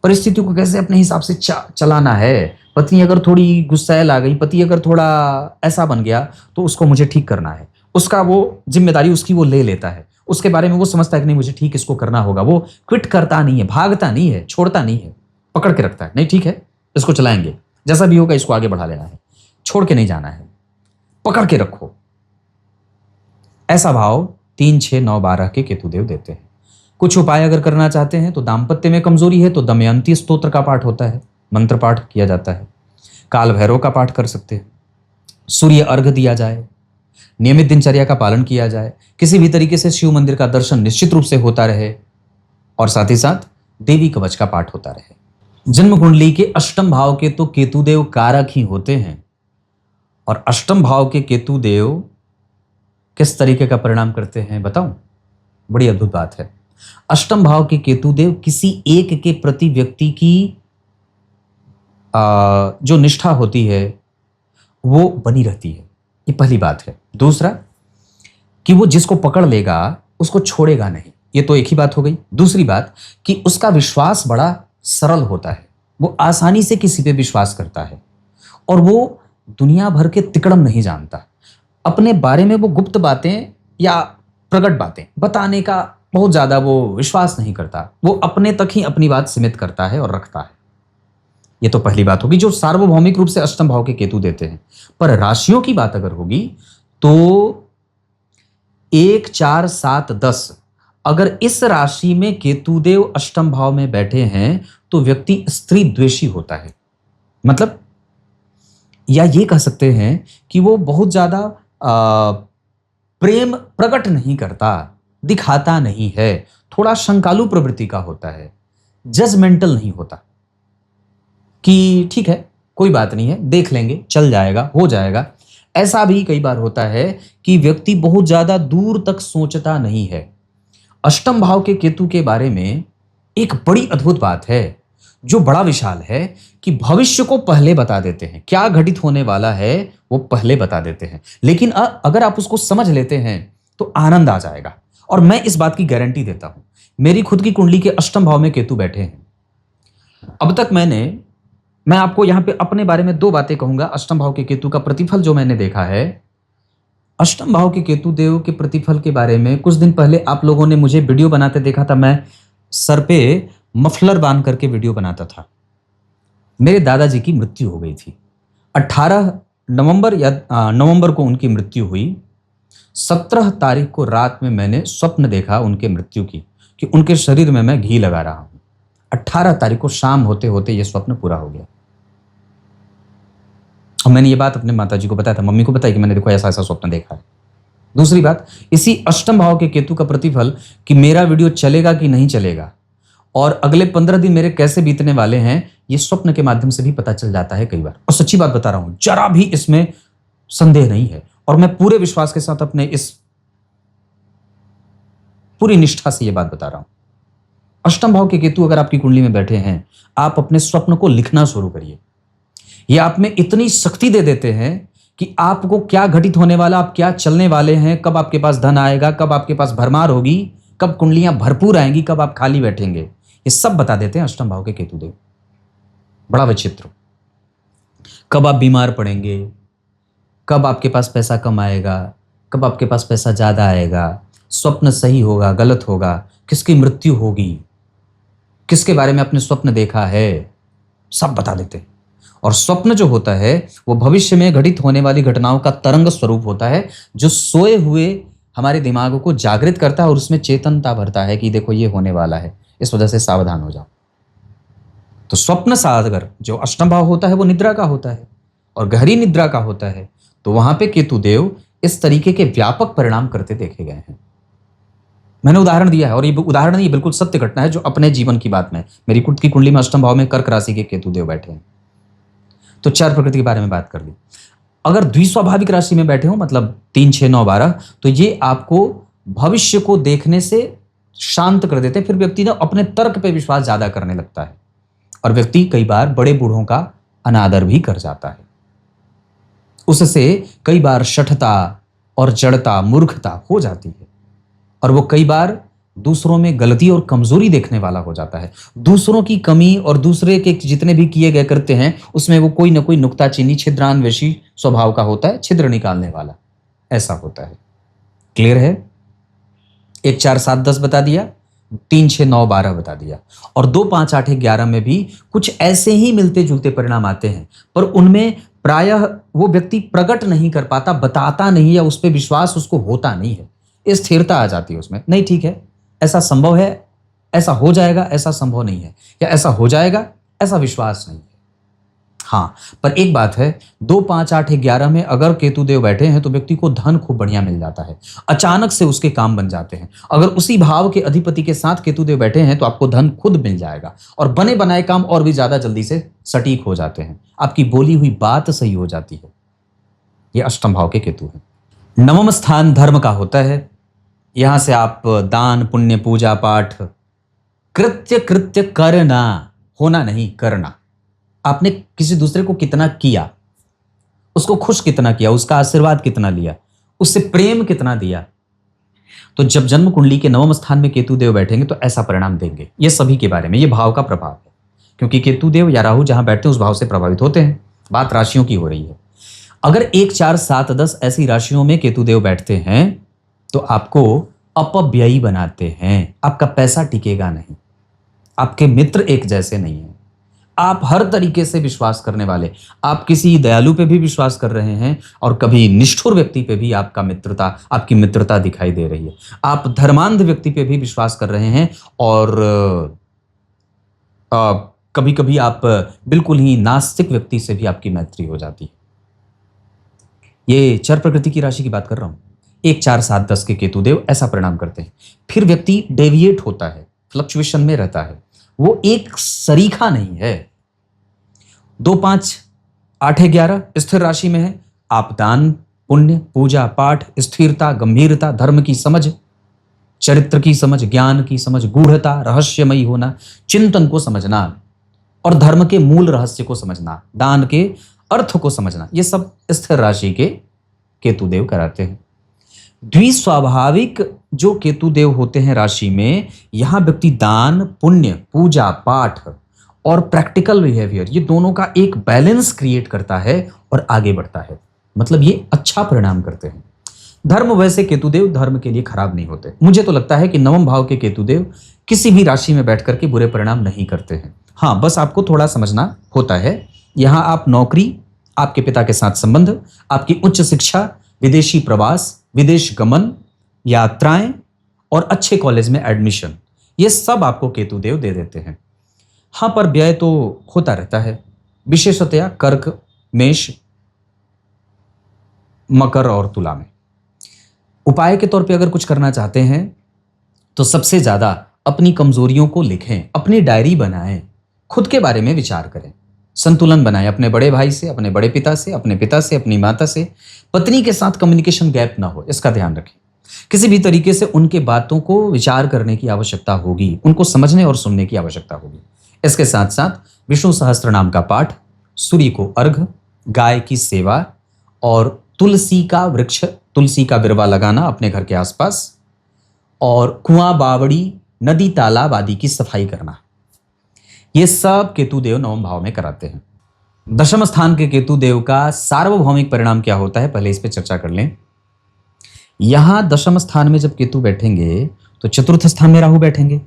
परिस्थितियों को कैसे अपने हिसाब से चलाना है। पत्नी अगर थोड़ी गुस्सैल आ गई, पति अगर थोड़ा ऐसा बन गया तो उसको मुझे ठीक करना है, उसका वो जिम्मेदारी उसकी वो ले लेता है, उसके बारे में वो समझता है कि नहीं मुझे ठीक इसको करना होगा। वो क्विट करता नहीं है, भागता नहीं है, छोड़ता नहीं है, पकड़ के रखता है, नहीं ठीक है इसको चलाएंगे, जैसा भी होगा इसको आगे बढ़ा लेना है, छोड़ के नहीं जाना है, पकड़ के रखो। ऐसा भाव 3 6 9 12 के केतुदेव देते हैं। कुछ उपाय अगर करना चाहते हैं तो दाम्पत्य में कमजोरी है तो दमयंती स्तोत्र का पाठ होता है, मंत्र पाठ किया जाता है, काल भैरव का पाठ कर सकते हैं, सूर्य अर्घ दिया जाए, नियमित दिनचर्या का पालन किया जाए, किसी भी तरीके से शिव मंदिर का दर्शन निश्चित रूप से होता रहे और साथ ही साथ देवी कवच का पाठ होता रहे। जन्म कुंडली के अष्टम भाव के तो केतुदेव कारक ही होते हैं और अष्टम भाव के केतुदेव किस तरीके का परिणाम करते हैं बताऊं? बड़ी अद्भुत बात है। अष्टम भाव के केतुदेव किसी एक के प्रति व्यक्ति की जो निष्ठा होती है वो बनी रहती है, ये पहली बात है। दूसरा कि वो जिसको पकड़ लेगा उसको छोड़ेगा नहीं, ये तो एक ही बात हो गई। दूसरी बात कि उसका विश्वास बड़ा सरल होता है, वो आसानी से किसी पे विश्वास करता है और वो दुनिया भर के तिकड़म नहीं जानता। अपने बारे में वो गुप्त बातें या प्रकट बातें बताने का बहुत ज्यादा वो विश्वास नहीं करता, वो अपने तक ही अपनी बात सीमित करता है और रखता है। ये तो पहली बात होगी जो सार्वभौमिक रूप से अष्टम भाव के केतु देते हैं। पर राशियों की बात अगर होगी तो 1, 4, 7, 10 अगर इस राशि में केतुदेव अष्टम भाव में बैठे हैं तो व्यक्ति स्त्री द्वेषी होता है। मतलब या ये कह सकते हैं कि वो बहुत ज्यादा प्रेम प्रकट नहीं करता, दिखाता नहीं है, थोड़ा शंकालु प्रवृत्ति का होता है, जजमेंटल नहीं होता कि ठीक है कोई बात नहीं है, देख लेंगे, चल जाएगा, हो जाएगा। ऐसा भी कई बार होता है कि व्यक्ति बहुत ज्यादा दूर तक सोचता नहीं है। अष्टम भाव के केतु के बारे में एक बड़ी अद्भुत बात है जो बड़ा विशाल है कि भविष्य को पहले बता देते हैं, क्या घटित होने वाला है वो पहले बता देते हैं। लेकिन अगर आप उसको समझ लेते हैं तो आनंद आ जाएगा और मैं इस बात की गारंटी देता हूं। मेरी खुद की कुंडली के अष्टम भाव में केतु बैठे हैं। अब तक मैं आपको यहां पे अपने बारे में 2 बातें कहूंगा। अष्टम भाव के केतु का प्रतिफल जो मैंने देखा है, अष्टम भाव के केतु देव के प्रतिफल के बारे में कुछ दिन पहले आप लोगों ने मुझे वीडियो बनाते देखा था। मैं सर पे मफलर बांध करके वीडियो बनाता था। मेरे दादाजी की मृत्यु हो गई थी 18 नवंबर को उनकी मृत्यु हुई। 17 तारीख को रात में मैंने स्वप्न देखा उनके मृत्यु की कि उनके शरीर में मैं घी लगा रहा हूं। 18 तारीख को शाम होते होते यह स्वप्न पूरा हो गया और मैंने ये बात अपने माताजी को बताया था, मम्मी को बताया कि मैंने देखो ऐसा ऐसा स्वप्न देखा है। दूसरी बात, इसी अष्टम भाव के केतु का प्रतिफल कि मेरा वीडियो चलेगा कि नहीं चलेगा और अगले 15 दिन मेरे कैसे बीतने वाले हैं, ये स्वप्न के माध्यम से भी पता चल जाता है कई बार। और सच्ची बात बता रहा हूं, जरा भी इसमें संदेह नहीं है और मैं पूरे विश्वास के साथ अपने इस पूरी निष्ठा से यह बात बता रहा हूं। अष्टम भाव के केतु अगर आपकी कुंडली में बैठे हैं, आप अपने स्वप्न को लिखना शुरू करिए। ये आप में इतनी शक्ति दे देते हैं कि आपको क्या घटित होने वाला, आप क्या चलने वाले हैं, कब आपके पास धन आएगा, कब आपके पास भरमार होगी, कब कुंडलियां भरपूर आएंगी, कब आप खाली बैठेंगे, ये सब बता देते हैं अष्टम भाव के केतुदेव। बड़ा विचित्र। कब आप बीमार पड़ेंगे, कब आपके पास पैसा कम आएगा, कब आपके पास पैसा ज्यादा आएगा, स्वप्न सही होगा गलत होगा, किसकी मृत्यु होगी, किसके बारे में आपने स्वप्न देखा है, सब बता देते हैं। और स्वप्न जो होता है वो भविष्य में घटित होने वाली घटनाओं का तरंग स्वरूप होता है जो सोए हुए हमारे दिमाग को जागृत करता है और उसमें चेतनता भरता है कि देखो ये होने वाला है, इस वजह से सावधान हो जाओ। तो स्वप्न सागर जो अष्टम भाव होता है वो निद्रा का होता है और गहरी निद्रा का होता है, तो वहां पे केतु देव इस तरीके के व्यापक परिणाम करते देखे गए हैं। मैंने उदाहरण दिया है और ये उदाहरण नहीं, बिल्कुल सत्य घटना है जो अपने जीवन की बात में। मेरी खुद की कुंडली में अष्टम भाव में कर्क राशि के केतु देव बैठे हैं। तो 4 प्रकृति के बारे में बात कर ली। अगर द्विस्वाभाविक राशि में बैठे हो, मतलब 3, 6, 9, 12, तो ये आपको भविष्य को देखने से शांत कर देते हैं। फिर व्यक्ति ना अपने तर्क पे विश्वास ज्यादा करने लगता है और व्यक्ति कई बार बड़े बूढ़ों का अनादर भी कर जाता है। उससे कई बार शठता और जड़ता, मूर्खता हो जाती है और वो कई बार दूसरों में गलती और कमजोरी देखने वाला हो जाता है। दूसरों की कमी और दूसरे के जितने भी किए गए करते हैं उसमें वो कोई ना कोई नुक्ताचीनी, छिद्रान्वेषी स्वभाव का होता है, छिद्र निकालने वाला, ऐसा होता है। क्लियर है? 1, 4, 7, 10 बता दिया, 3, 6, 9, 12 बता दिया और 2, 5, 8, 11 में भी कुछ ऐसे ही मिलते जुलते परिणाम आते हैं, पर उनमें प्रायः वो व्यक्ति प्रकट नहीं कर पाता, बताता नहीं, या उस पर विश्वास उसको होता नहीं है, स्थिरता आ जाती है उसमें। नहीं ठीक है, ऐसा संभव है, ऐसा हो जाएगा, ऐसा संभव नहीं है, या ऐसा हो जाएगा, ऐसा विश्वास नहीं है। हाँ, पर एक बात है, 2, 5, 8, 11 में अगर केतु देव बैठे हैं तो व्यक्ति को धन खूब बढ़िया मिल जाता है। अचानक से उसके काम बन जाते हैं। अगर उसी भाव के अधिपति के साथ केतु देव बैठे हैं तो आपको धन खुद मिल जाएगा और बने बनाए काम और भी ज्यादा जल्दी से सटीक हो जाते हैं। आपकी बोली हुई बात सही हो जाती है। ये अष्टम भाव के केतु हैं। नवम स्थान धर्म का होता है। यहां से आप दान, पुण्य, पूजा पाठ, कृत्य कृत्य करना, होना नहीं करना। आपने किसी दूसरे को कितना किया, उसको खुश कितना किया, उसका आशीर्वाद कितना लिया, उससे प्रेम कितना दिया। तो जब जन्म कुंडली के नवम स्थान में केतु देव बैठेंगे तो ऐसा परिणाम देंगे। ये सभी के बारे में, ये भाव का प्रभाव है, क्योंकि केतु देव या राहु जहां बैठते हैं उस भाव से प्रभावित होते हैं। बात राशियों की हो रही है। अगर 1, 4, 7, 10 ऐसी राशियों में केतु देव बैठते हैं तो आपको अपव्ययी बनाते हैं। आपका पैसा टिकेगा नहीं। आपके मित्र एक जैसे नहीं है। आप हर तरीके से विश्वास करने वाले, आप किसी दयालु पे भी विश्वास कर रहे हैं और कभी निष्ठुर व्यक्ति पे भी आपकी मित्रता दिखाई दे रही है। आप धर्मांध व्यक्ति पे भी विश्वास कर रहे हैं और कभी कभी आप बिल्कुल ही नास्तिक व्यक्ति से भी आपकी मैत्री हो जाती है। ये चर प्रकृति की राशि की बात कर रहा हूं। 1, 4, 7, 10 के केतु देव ऐसा परिणाम करते हैं। फिर व्यक्ति डेविएट होता है, फ्लक्चुएशन में रहता है। वो एक सरीखा नहीं है। 2, 5, 8, 11 स्थिर राशि में है। आप दान, पुण्य, पूजा पाठ, स्थिरता, गंभीरता, धर्म की समझ, चरित्र की समझ, ज्ञान की समझ, गूढ़ता, रहस्यमयी होना, चिंतन को समझना और धर्म के मूल रहस्य को समझना, दान के अर्थ को समझना, ये सब स्थिर राशि के केतु देव कराते हैं। द्विस्वाभाविक जो केतु देव होते हैं राशि में, यहां व्यक्ति दान, पुण्य, पूजा पाठ और प्रैक्टिकल बिहेवियर, ये दोनों का एक बैलेंस क्रिएट करता है और आगे बढ़ता है। मतलब ये अच्छा परिणाम करते हैं। धर्म, वैसे केतुदेव धर्म के लिए खराब नहीं होते। मुझे तो लगता है कि नवम भाव के केतुदेव किसी भी राशि में बैठ करके बुरे परिणाम नहीं करते हैं। हाँ, बस आपको थोड़ा समझना होता है। यहां आप नौकरी, आपके पिता के साथ संबंध, आपकी उच्च शिक्षा, विदेशी प्रवास, विदेश गमन, यात्राएं और अच्छे कॉलेज में एडमिशन, ये सब आपको केतुदेव दे देते हैं। हाँ, पर व्यय तो होता रहता है, विशेषतया कर्क, मेष, मकर और तुला में। उपाय के तौर पे अगर कुछ करना चाहते हैं तो सबसे ज्यादा अपनी कमजोरियों को लिखें, अपनी डायरी बनाएं, खुद के बारे में विचार करें, संतुलन बनाएं अपने बड़े भाई से, अपने बड़े पिता से, अपने पिता से, अपनी माता से। पत्नी के साथ कम्युनिकेशन गैप ना हो, इसका ध्यान रखें। किसी भी तरीके से उनके बातों को विचार करने की आवश्यकता होगी, उनको समझने और सुनने की आवश्यकता होगी। इसके साथ साथ विष्णु सहस्त्र नाम का पाठ, सूर्य को अर्घ, गाय की सेवा और तुलसी का वृक्ष, तुलसी का बिरवा लगाना अपने घर के आसपास, और कुआं, बावड़ी, नदी, तालाब आदि की सफाई करना, ये सब केतुदेव नवम भाव में कराते हैं। दशम स्थान के केतुदेव का सार्वभौमिक परिणाम क्या होता है, पहले इस पे चर्चा कर लें। यहां दशम स्थान में जब केतु बैठेंगे तो चतुर्थ स्थान में राहु बैठेंगे।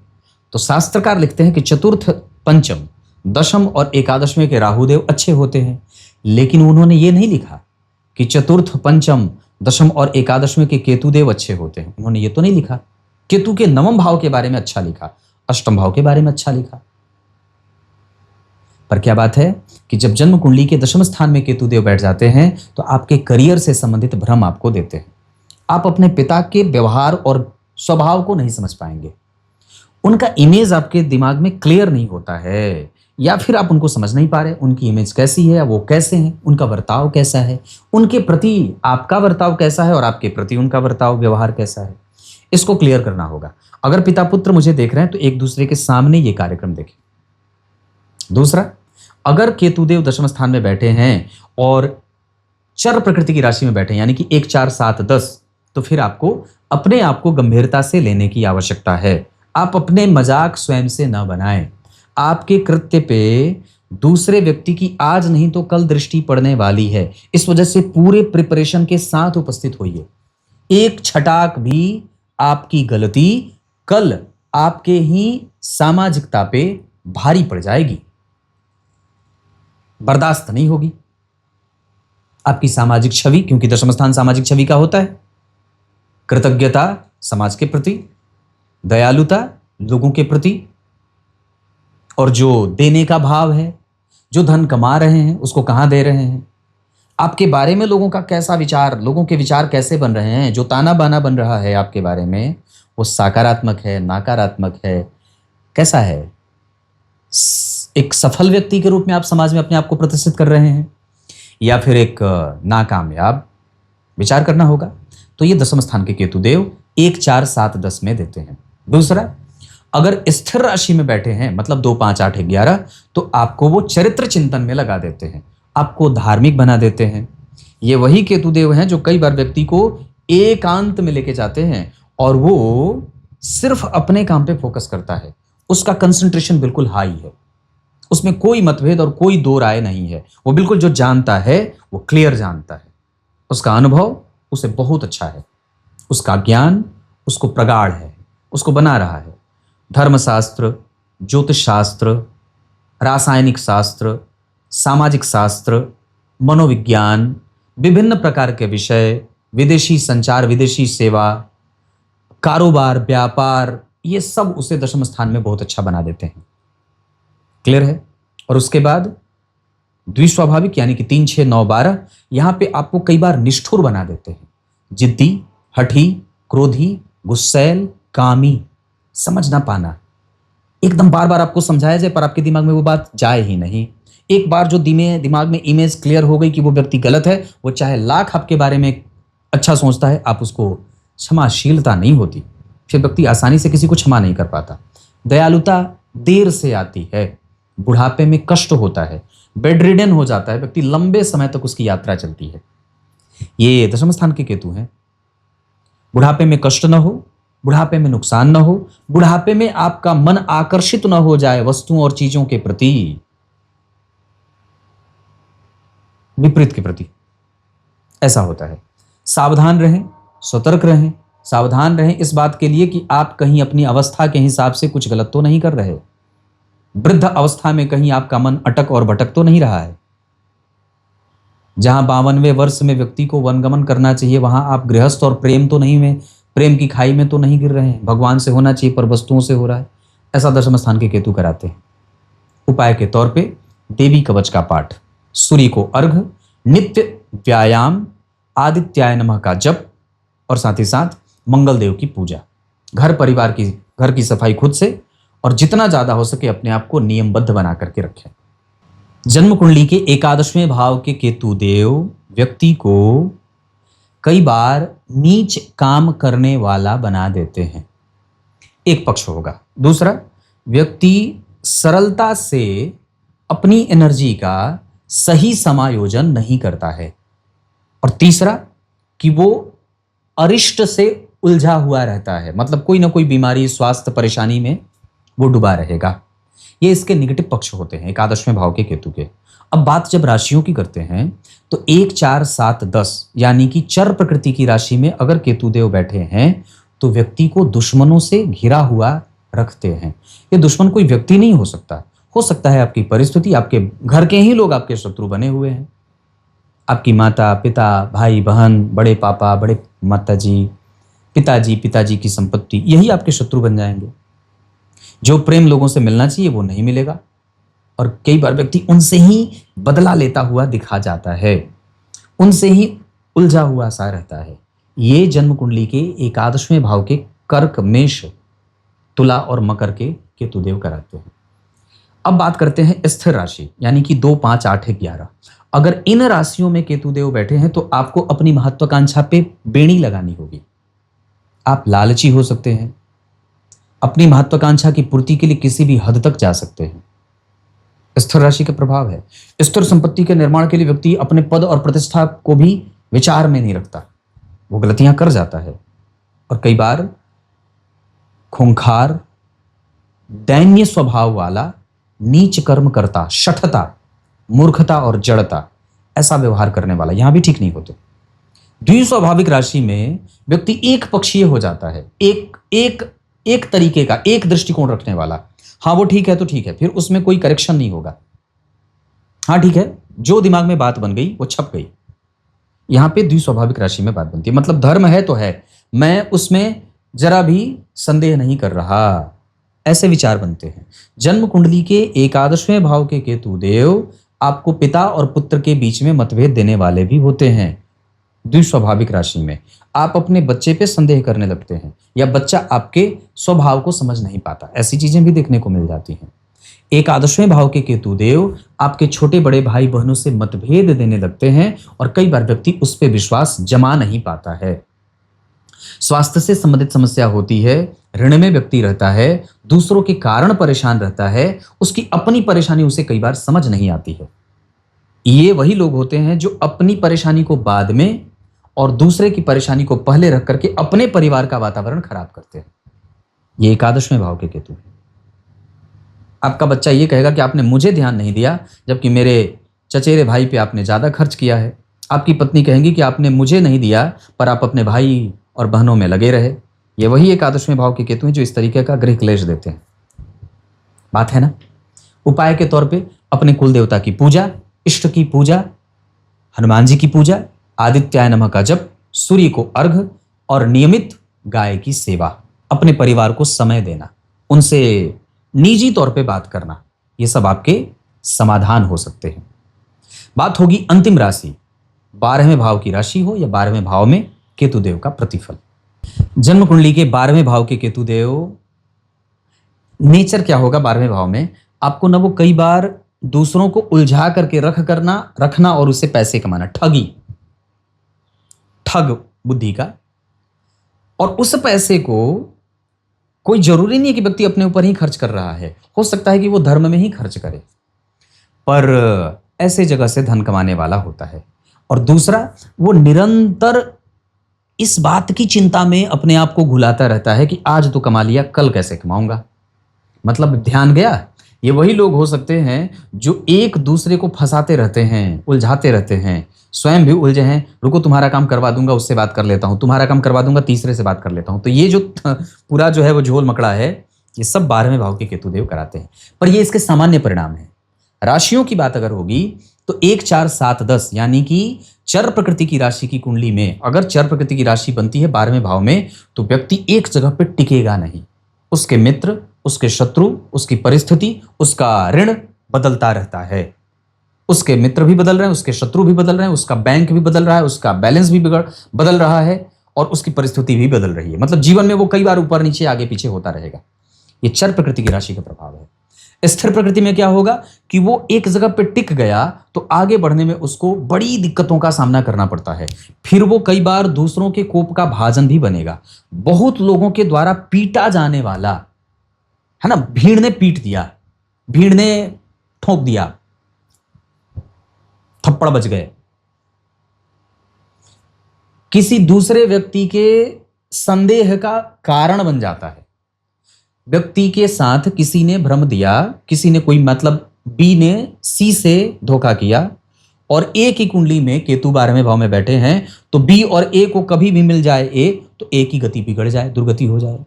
तो शास्त्रकार लिखते हैं कि चतुर्थ, पंचम, दशम और एकादशवें के राहुदेव अच्छे होते हैं, लेकिन उन्होंने ये नहीं लिखा कि चतुर्थ, पंचम, दशम और एकादशवें के केतुदेव अच्छे होते हैं। उन्होंने ये तो नहीं लिखा। केतु के नवम भाव के बारे में अच्छा लिखा, अष्टम भाव के बारे में अच्छा लिखा। पर क्या बात है कि जब जन्म कुंडली के दशम स्थान में केतुदेव बैठ जाते हैं तो आपके करियर से संबंधित भ्रम आपको देते हैं। आप अपने पिता के व्यवहार और स्वभाव को नहीं समझ पाएंगे। उनका इमेज आपके दिमाग में क्लियर नहीं होता है, या फिर आप उनको समझ नहीं पा रहे। उनकी इमेज कैसी है, वो कैसे हैं, उनका बर्ताव कैसा है, उनके प्रति आपका बर्ताव कैसा है और आपके प्रति उनका बर्ताव, व्यवहार कैसा है, इसको क्लियर करना होगा। अगर पिता पुत्र मुझे देख रहे हैं तो एक दूसरे के सामने ये कार्यक्रम देखें। दूसरा, अगर केतुदेव दशम स्थान में बैठे हैं और चर प्रकृति की राशि में बैठे हैं, यानी कि 1, 4, 7, 10, तो फिर आपको अपने आप को गंभीरता से लेने की आवश्यकता है। आप अपने मजाक स्वयं से न बनाएं। आपके कृत्य पे दूसरे व्यक्ति की आज नहीं तो कल दृष्टि पड़ने वाली है। इस वजह से पूरे प्रिपरेशन के साथ उपस्थित होइए। एक छटाक भी आपकी गलती कल आपके ही सामाजिकता पे भारी पड़ जाएगी, बर्दाश्त नहीं होगी। आपकी सामाजिक छवि, क्योंकि दशम स्थान सामाजिक छवि का होता है, कृतज्ञता समाज के प्रति, दयालुता लोगों के प्रति, और जो देने का भाव है, जो धन कमा रहे हैं उसको कहाँ दे रहे हैं, आपके बारे में लोगों का कैसा विचार, लोगों के विचार कैसे बन रहे हैं, जो ताना बाना बन रहा है आपके बारे में वो सकारात्मक है, नकारात्मक है, कैसा है। एक सफल व्यक्ति के रूप में आप समाज में अपने आप को प्रतिष्ठित कर रहे हैं या फिर एक नाकामयाब, विचार करना होगा। तो ये दशम स्थान के केतु देव 1 4 7 10 में देते हैं। दूसरा, अगर स्थिर राशि में बैठे हैं मतलब 2 5 8 11, तो आपको वो चरित्र चिंतन में लगा देते हैं, आपको धार्मिक बना देते हैं। ये वही केतु देव हैं जो कई बार व्यक्ति को एकांत में लेके जाते हैं और वो सिर्फ अपने काम पे फोकस करता है, उसका कंसंट्रेशन बिल्कुल हाई है, उसमें कोई मतभेद और कोई दो राय नहीं है। वो बिल्कुल जो जानता है वो क्लियर जानता है, उसका अनुभव उसे बहुत अच्छा है, उसका ज्ञान उसको प्रगाढ़ है, उसको बना रहा है। धर्मशास्त्र, ज्योतिष शास्त्र, रासायनिक शास्त्र, सामाजिक शास्त्र, मनोविज्ञान, विभिन्न प्रकार के विषय, विदेशी संचार, विदेशी सेवा, कारोबार, व्यापार, ये सब उसे दशम स्थान में बहुत अच्छा बना देते हैं। क्लियर है। और उसके बाद द्विस्वाभाविक यानी कि 3 6 9 12, यहां पे आपको कई बार निष्ठुर बना देते हैं, जिद्दी, हठी, क्रोधी, गुस्सैल, कामी, समझ ना पाना, एकदम बार बार आपको समझाया जाए पर आपके दिमाग में वो बात जाए ही नहीं। एक बार जो दिमाग में इमेज क्लियर हो गई कि वो व्यक्ति गलत है, वो चाहे लाख आपके बारे में अच्छा सोचता है, आप उसको क्षमाशीलता नहीं होती, फिर व्यक्ति आसानी से किसी को क्षमा नहीं कर पाता। दयालुता देर से आती है, बुढ़ापे में कष्ट होता है, बेड रिडन हो जाता है व्यक्ति, लंबे समय तक उसकी यात्रा चलती है। ये दशम स्थान के केतु हैं। बुढ़ापे में कष्ट न हो, बुढ़ापे में नुकसान न हो, बुढ़ापे में आपका मन आकर्षित न हो जाए वस्तुओं और चीजों के प्रति, विपरीत के प्रति, ऐसा होता है। सावधान रहें, सतर्क रहें, सावधान रहें इस बात के लिए कि आप कहीं अपनी अवस्था के हिसाब से कुछ गलत तो नहीं कर रहे, वृद्ध अवस्था में कहीं आपका मन अटक और भटक तो नहीं रहा है। जहां 52वें वर्ष में व्यक्ति को वनगमन करना चाहिए वहां आप गृहस्थ और प्रेम की खाई में तो नहीं गिर रहे हैं। भगवान से होना चाहिए पर वस्तुओं से हो रहा है, ऐसा दशम स्थान के केतु कराते हैं। उपाय के तौर पे देवी कवच का पाठ, सूर्य को अर्घ, नित्य व्यायाम, आदित्याय नमः का जप और साथ ही साथ मंगल देव की पूजा, घर की सफाई खुद से, और जितना ज्यादा हो सके अपने आप को नियमबद्ध बना करके रखें। जन्म कुंडली के 11वें भाव के केतु देव व्यक्ति को कई बार नीच काम करने वाला बना देते हैं, एक पक्ष होगा। दूसरा, व्यक्ति सरलता से अपनी एनर्जी का सही समायोजन नहीं करता है। और तीसरा कि वो अरिष्ट से उलझा हुआ रहता है, मतलब कोई ना कोई बीमारी, स्वास्थ्य परेशानी में वो डूबा रहेगा। ये इसके निगेटिव पक्ष होते हैं 11वें भाव के केतु के। अब बात जब राशियों की करते हैं तो 1 4 7 10 यानी कि चर प्रकृति की राशि में अगर केतु देव बैठे हैं तो व्यक्ति को दुश्मनों से घिरा हुआ रखते हैं। ये दुश्मन कोई व्यक्ति नहीं हो सकता है आपकी परिस्थिति, आपके घर के ही लोग आपके शत्रु बने हुए हैं। आपकी माता पिता, भाई बहन, बड़े पापा, बड़े माताजी, पिताजी की संपत्ति, यही आपके शत्रु बन जाएंगे। जो प्रेम लोगों से मिलना चाहिए वो नहीं मिलेगा और कई बार व्यक्ति उनसे ही बदला लेता हुआ दिखा जाता है, उनसे ही उलझा हुआ सा रहता है। ये जन्म कुंडली के 11वें भाव के कर्क, मेष, तुला और मकर के केतुदेव कराते हैं। अब बात करते हैं स्थिर राशि यानी कि 2 5 8 11। अगर इन राशियों में केतुदेव बैठे हैं तो आपको अपनी महत्वाकांक्षा पे बेड़ी लगानी होगी। आप लालची हो सकते हैं, अपनी महत्वाकांक्षा की पूर्ति के लिए किसी भी हद तक जा सकते हैं। स्थिर राशि का प्रभाव है। स्थिर संपत्ति के निर्माण के लिए व्यक्ति अपने पद और प्रतिष्ठा को भी विचार में नहीं रखता, वो गलतियां कर जाता है और कई बार खूंखार, दैन्य स्वभाव वाला, नीच कर्म करता, शठता, मूर्खता और जड़ता, ऐसा व्यवहार करने वाला यहां भी ठीक नहीं होते। द्विस्वाभाविक राशि में व्यक्ति एक पक्षीय हो जाता है, एक तरीके का, एक दृष्टिकोण रखने वाला। हाँ वो ठीक है तो ठीक है, फिर उसमें कोई करेक्शन नहीं होगा। हाँ ठीक है, जो दिमाग में बात बन गई वो छप गई। यहां पे द्विस्वाभाविक राशि में बात बनती है, मतलब धर्म है तो है, मैं उसमें जरा भी संदेह नहीं कर रहा, ऐसे विचार बनते हैं। जन्म कुंडली के एकादशवें भाव के केतु देव आपको पिता और पुत्र के बीच में मतभेद देने वाले भी होते हैं। द्विस्वाभाविक राशि में आप अपने बच्चे पे संदेह करने लगते हैं या बच्चा आपके स्वभाव को समझ नहीं पाता, ऐसी चीजें भी देखने को मिल जाती हैं। एकादशवें भाव के केतु देव आपके छोटे बड़े भाई बहनों से मतभेद देने लगते हैं और कई बार व्यक्ति उस पर विश्वास जमा नहीं पाता है। स्वास्थ्य से संबंधित समस्या होती है, ऋण में व्यक्ति रहता है, दूसरों के कारण परेशान रहता है, उसकी अपनी परेशानी उसे कई बार समझ नहीं आती है। ये वही लोग होते हैं जो अपनी परेशानी को बाद में और दूसरे की परेशानी को पहले रख करके अपने परिवार का वातावरण खराब करते हैं। ये एकादशवें भाव के केतु है। आपका बच्चा ये कहेगा कि आपने मुझे ध्यान नहीं दिया, जबकि मेरे चचेरे भाई पे आपने ज्यादा खर्च किया है। आपकी पत्नी कहेंगी कि आपने मुझे नहीं दिया पर आप अपने भाई और बहनों में लगे रहे। ये वही एकादशवें भाव के केतु हैं जो इस तरीके का गृह क्लेश देते हैं। बात है ना। उपाय के तौर पे अपने कुल देवता की पूजा, इष्ट की पूजा, हनुमान जी की पूजा, आदित्याय नमः का जप, सूर्य को अर्घ और नियमित गाय की सेवा, अपने परिवार को समय देना, उनसे निजी तौर पे बात करना, ये सब आपके समाधान हो सकते हैं। बात होगी अंतिम राशि, 12वें भाव की राशि हो या 12वें भाव में केतु देव का प्रतिफल। जन्म कुंडली के 12वें भाव के केतु देव, नेचर क्या होगा 12वें भाव में, आपको ना वो कई बार दूसरों को उलझा करके रखना और उससे पैसे कमाना, ठग बुद्धि का। और उस पैसे को कोई जरूरी नहीं है कि व्यक्ति अपने ऊपर ही खर्च कर रहा है, हो सकता है कि वो धर्म में ही खर्च करे, पर ऐसे जगह से धन कमाने वाला होता है। और दूसरा, वो निरंतर इस बात की चिंता में अपने आप को घुलाता रहता है कि आज तो कमा लिया, कल कैसे कमाऊंगा। मतलब ध्यान गया। ये वही लोग हो सकते हैं जो एक दूसरे को फंसाते रहते हैं, उलझाते रहते हैं, स्वयं भी उलझे हैं। रुको तुम्हारा काम करवा दूंगा, उससे बात कर लेता हूं, तुम्हारा काम करवा दूंगा, तीसरे से बात कर लेता हूं। तो ये जो पूरा जो है वो झोल मकड़ा है, ये सब 12वें भाव के केतु देव कराते हैं। पर ये इसके सामान्य परिणाम है। राशियों की बात अगर होगी तो 1, 4, 7, 10 यानी कि चर प्रकृति की राशि की कुंडली में अगर चर प्रकृति की राशि बनती है 12वें भाव में, तो व्यक्ति एक जगह पर टिकेगा नहीं। उसके मित्र, उसके शत्रु, उसकी परिस्थिति, उसका ऋण बदलता रहता है। उसके मित्र भी बदल रहे हैं, उसके शत्रु भी बदल रहे हैं, उसका बैंक भी बदल रहा है, उसका बैलेंस भी बदल रहा है और उसकी परिस्थिति भी बदल रही है। मतलब जीवन में वो कई बार ऊपर नीचे आगे पीछे होता रहेगा। ये चर प्रकृति की राशि का प्रभाव है। स्थिर प्रकृति में क्या होगा कि वो एक जगह पे टिक गया तो आगे बढ़ने में उसको बड़ी दिक्कतों का सामना करना पड़ता है। फिर वो कई बार दूसरों के कोप का भाजन भी बनेगा। बहुत लोगों के द्वारा पीटा जाने वाला है ना, भीड़ ने पीट दिया, भीड़ ने ठोक दिया, थप्पड़ बज गए, किसी दूसरे व्यक्ति के संदेह का कारण बन जाता है। व्यक्ति के साथ किसी ने भ्रम दिया, किसी ने कोई मतलब बी ने सी से धोखा किया और ए की कुंडली में केतु 12वें भाव में बैठे हैं, तो बी और ए को कभी भी मिल जाए ए, तो ए की गति बिगड़ जाए, दुर्गति हो जाए।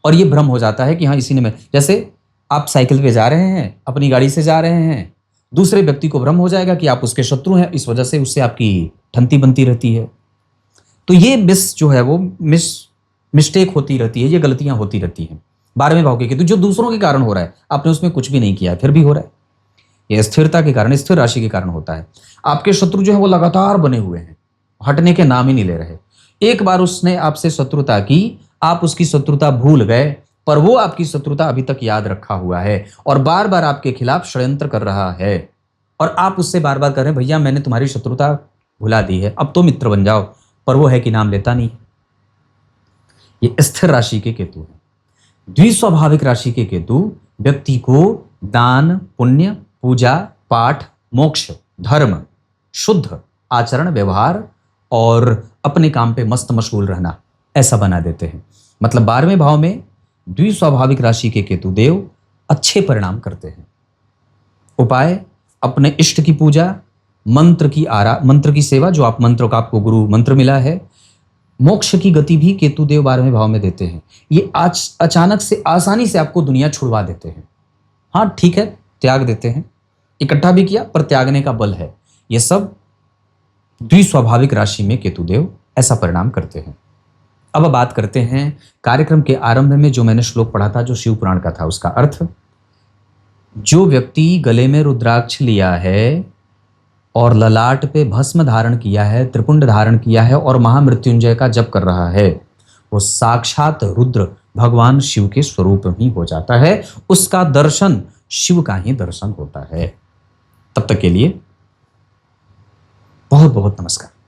और ये भ्रम हो जाता है कि हाँ इसी ने, जैसे आप साइकिल पे जा रहे हैं, अपनी गाड़ी से जा रहे हैं, दूसरे व्यक्ति को भ्रम हो जाएगा कि आप उसके शत्रु हैं, इस वजह से उससे आपकी ठंती बनती रहती है। तो ये जो है वो मिस्टेक होती रहती है, ये गलतियां होती रहती हैं 12वें भाव के केतु, जो दूसरों के कारण हो रहा है, आपने उसमें कुछ भी नहीं किया फिर भी हो रहा है। ये स्थिरता के कारण, स्थिर राशि के कारण होता है। आपके शत्रु जो है वो लगातार बने हुए हैं, हटने के नाम ही नहीं ले रहे। एक बार उसने आपसे शत्रुता की, आप उसकी शत्रुता भूल गए, पर वो आपकी शत्रुता अभी तक याद रखा हुआ है और बार बार आपके खिलाफ षड्यंत्र कर रहा है। और आप उससे बार बार कह रहे हैं भैया मैंने तुम्हारी शत्रुता भुला दी है, अब तो मित्र बन जाओ, पर वो है कि नाम लेता नहीं। ये स्थिर राशि के केतु है। द्विस्वाभाविक राशि के केतु व्यक्ति को दान, पुण्य, पूजा, पाठ, मोक्ष, धर्म, शुद्ध आचरण, व्यवहार और अपने काम पे मस्त मशगूल रहना, ऐसा बना देते हैं। मतलब 12वें भाव में द्विस्वाभाविक राशि के केतु देव अच्छे परिणाम करते हैं। उपाय, अपने इष्ट की पूजा, मंत्र की सेवा, जो आप मंत्र का आपको गुरु मंत्र मिला है। मोक्ष की गति भी केतु देव 12वें भाव में देते हैं। ये आज अचानक से आसानी से आपको दुनिया छुड़वा देते हैं। हाँ ठीक है, त्याग देते हैं, इकट्ठा भी किया पर त्यागने का बल है। ये सब द्विस्वाभाविक राशि में केतु देव ऐसा परिणाम करते हैं। अब बात करते हैं कार्यक्रम के आरंभ में जो मैंने श्लोक पढ़ा था, जो शिव पुराण का था, उसका अर्थ। जो व्यक्ति गले में रुद्राक्ष लिया है और ललाट पे भस्म धारण किया है, त्रिपुंड धारण किया है और महामृत्युंजय का जप कर रहा है, वो साक्षात रुद्र भगवान शिव के स्वरूप ही हो जाता है। उसका दर्शन शिव का ही दर्शन होता है। तब तक के लिए बहुत बहुत नमस्कार।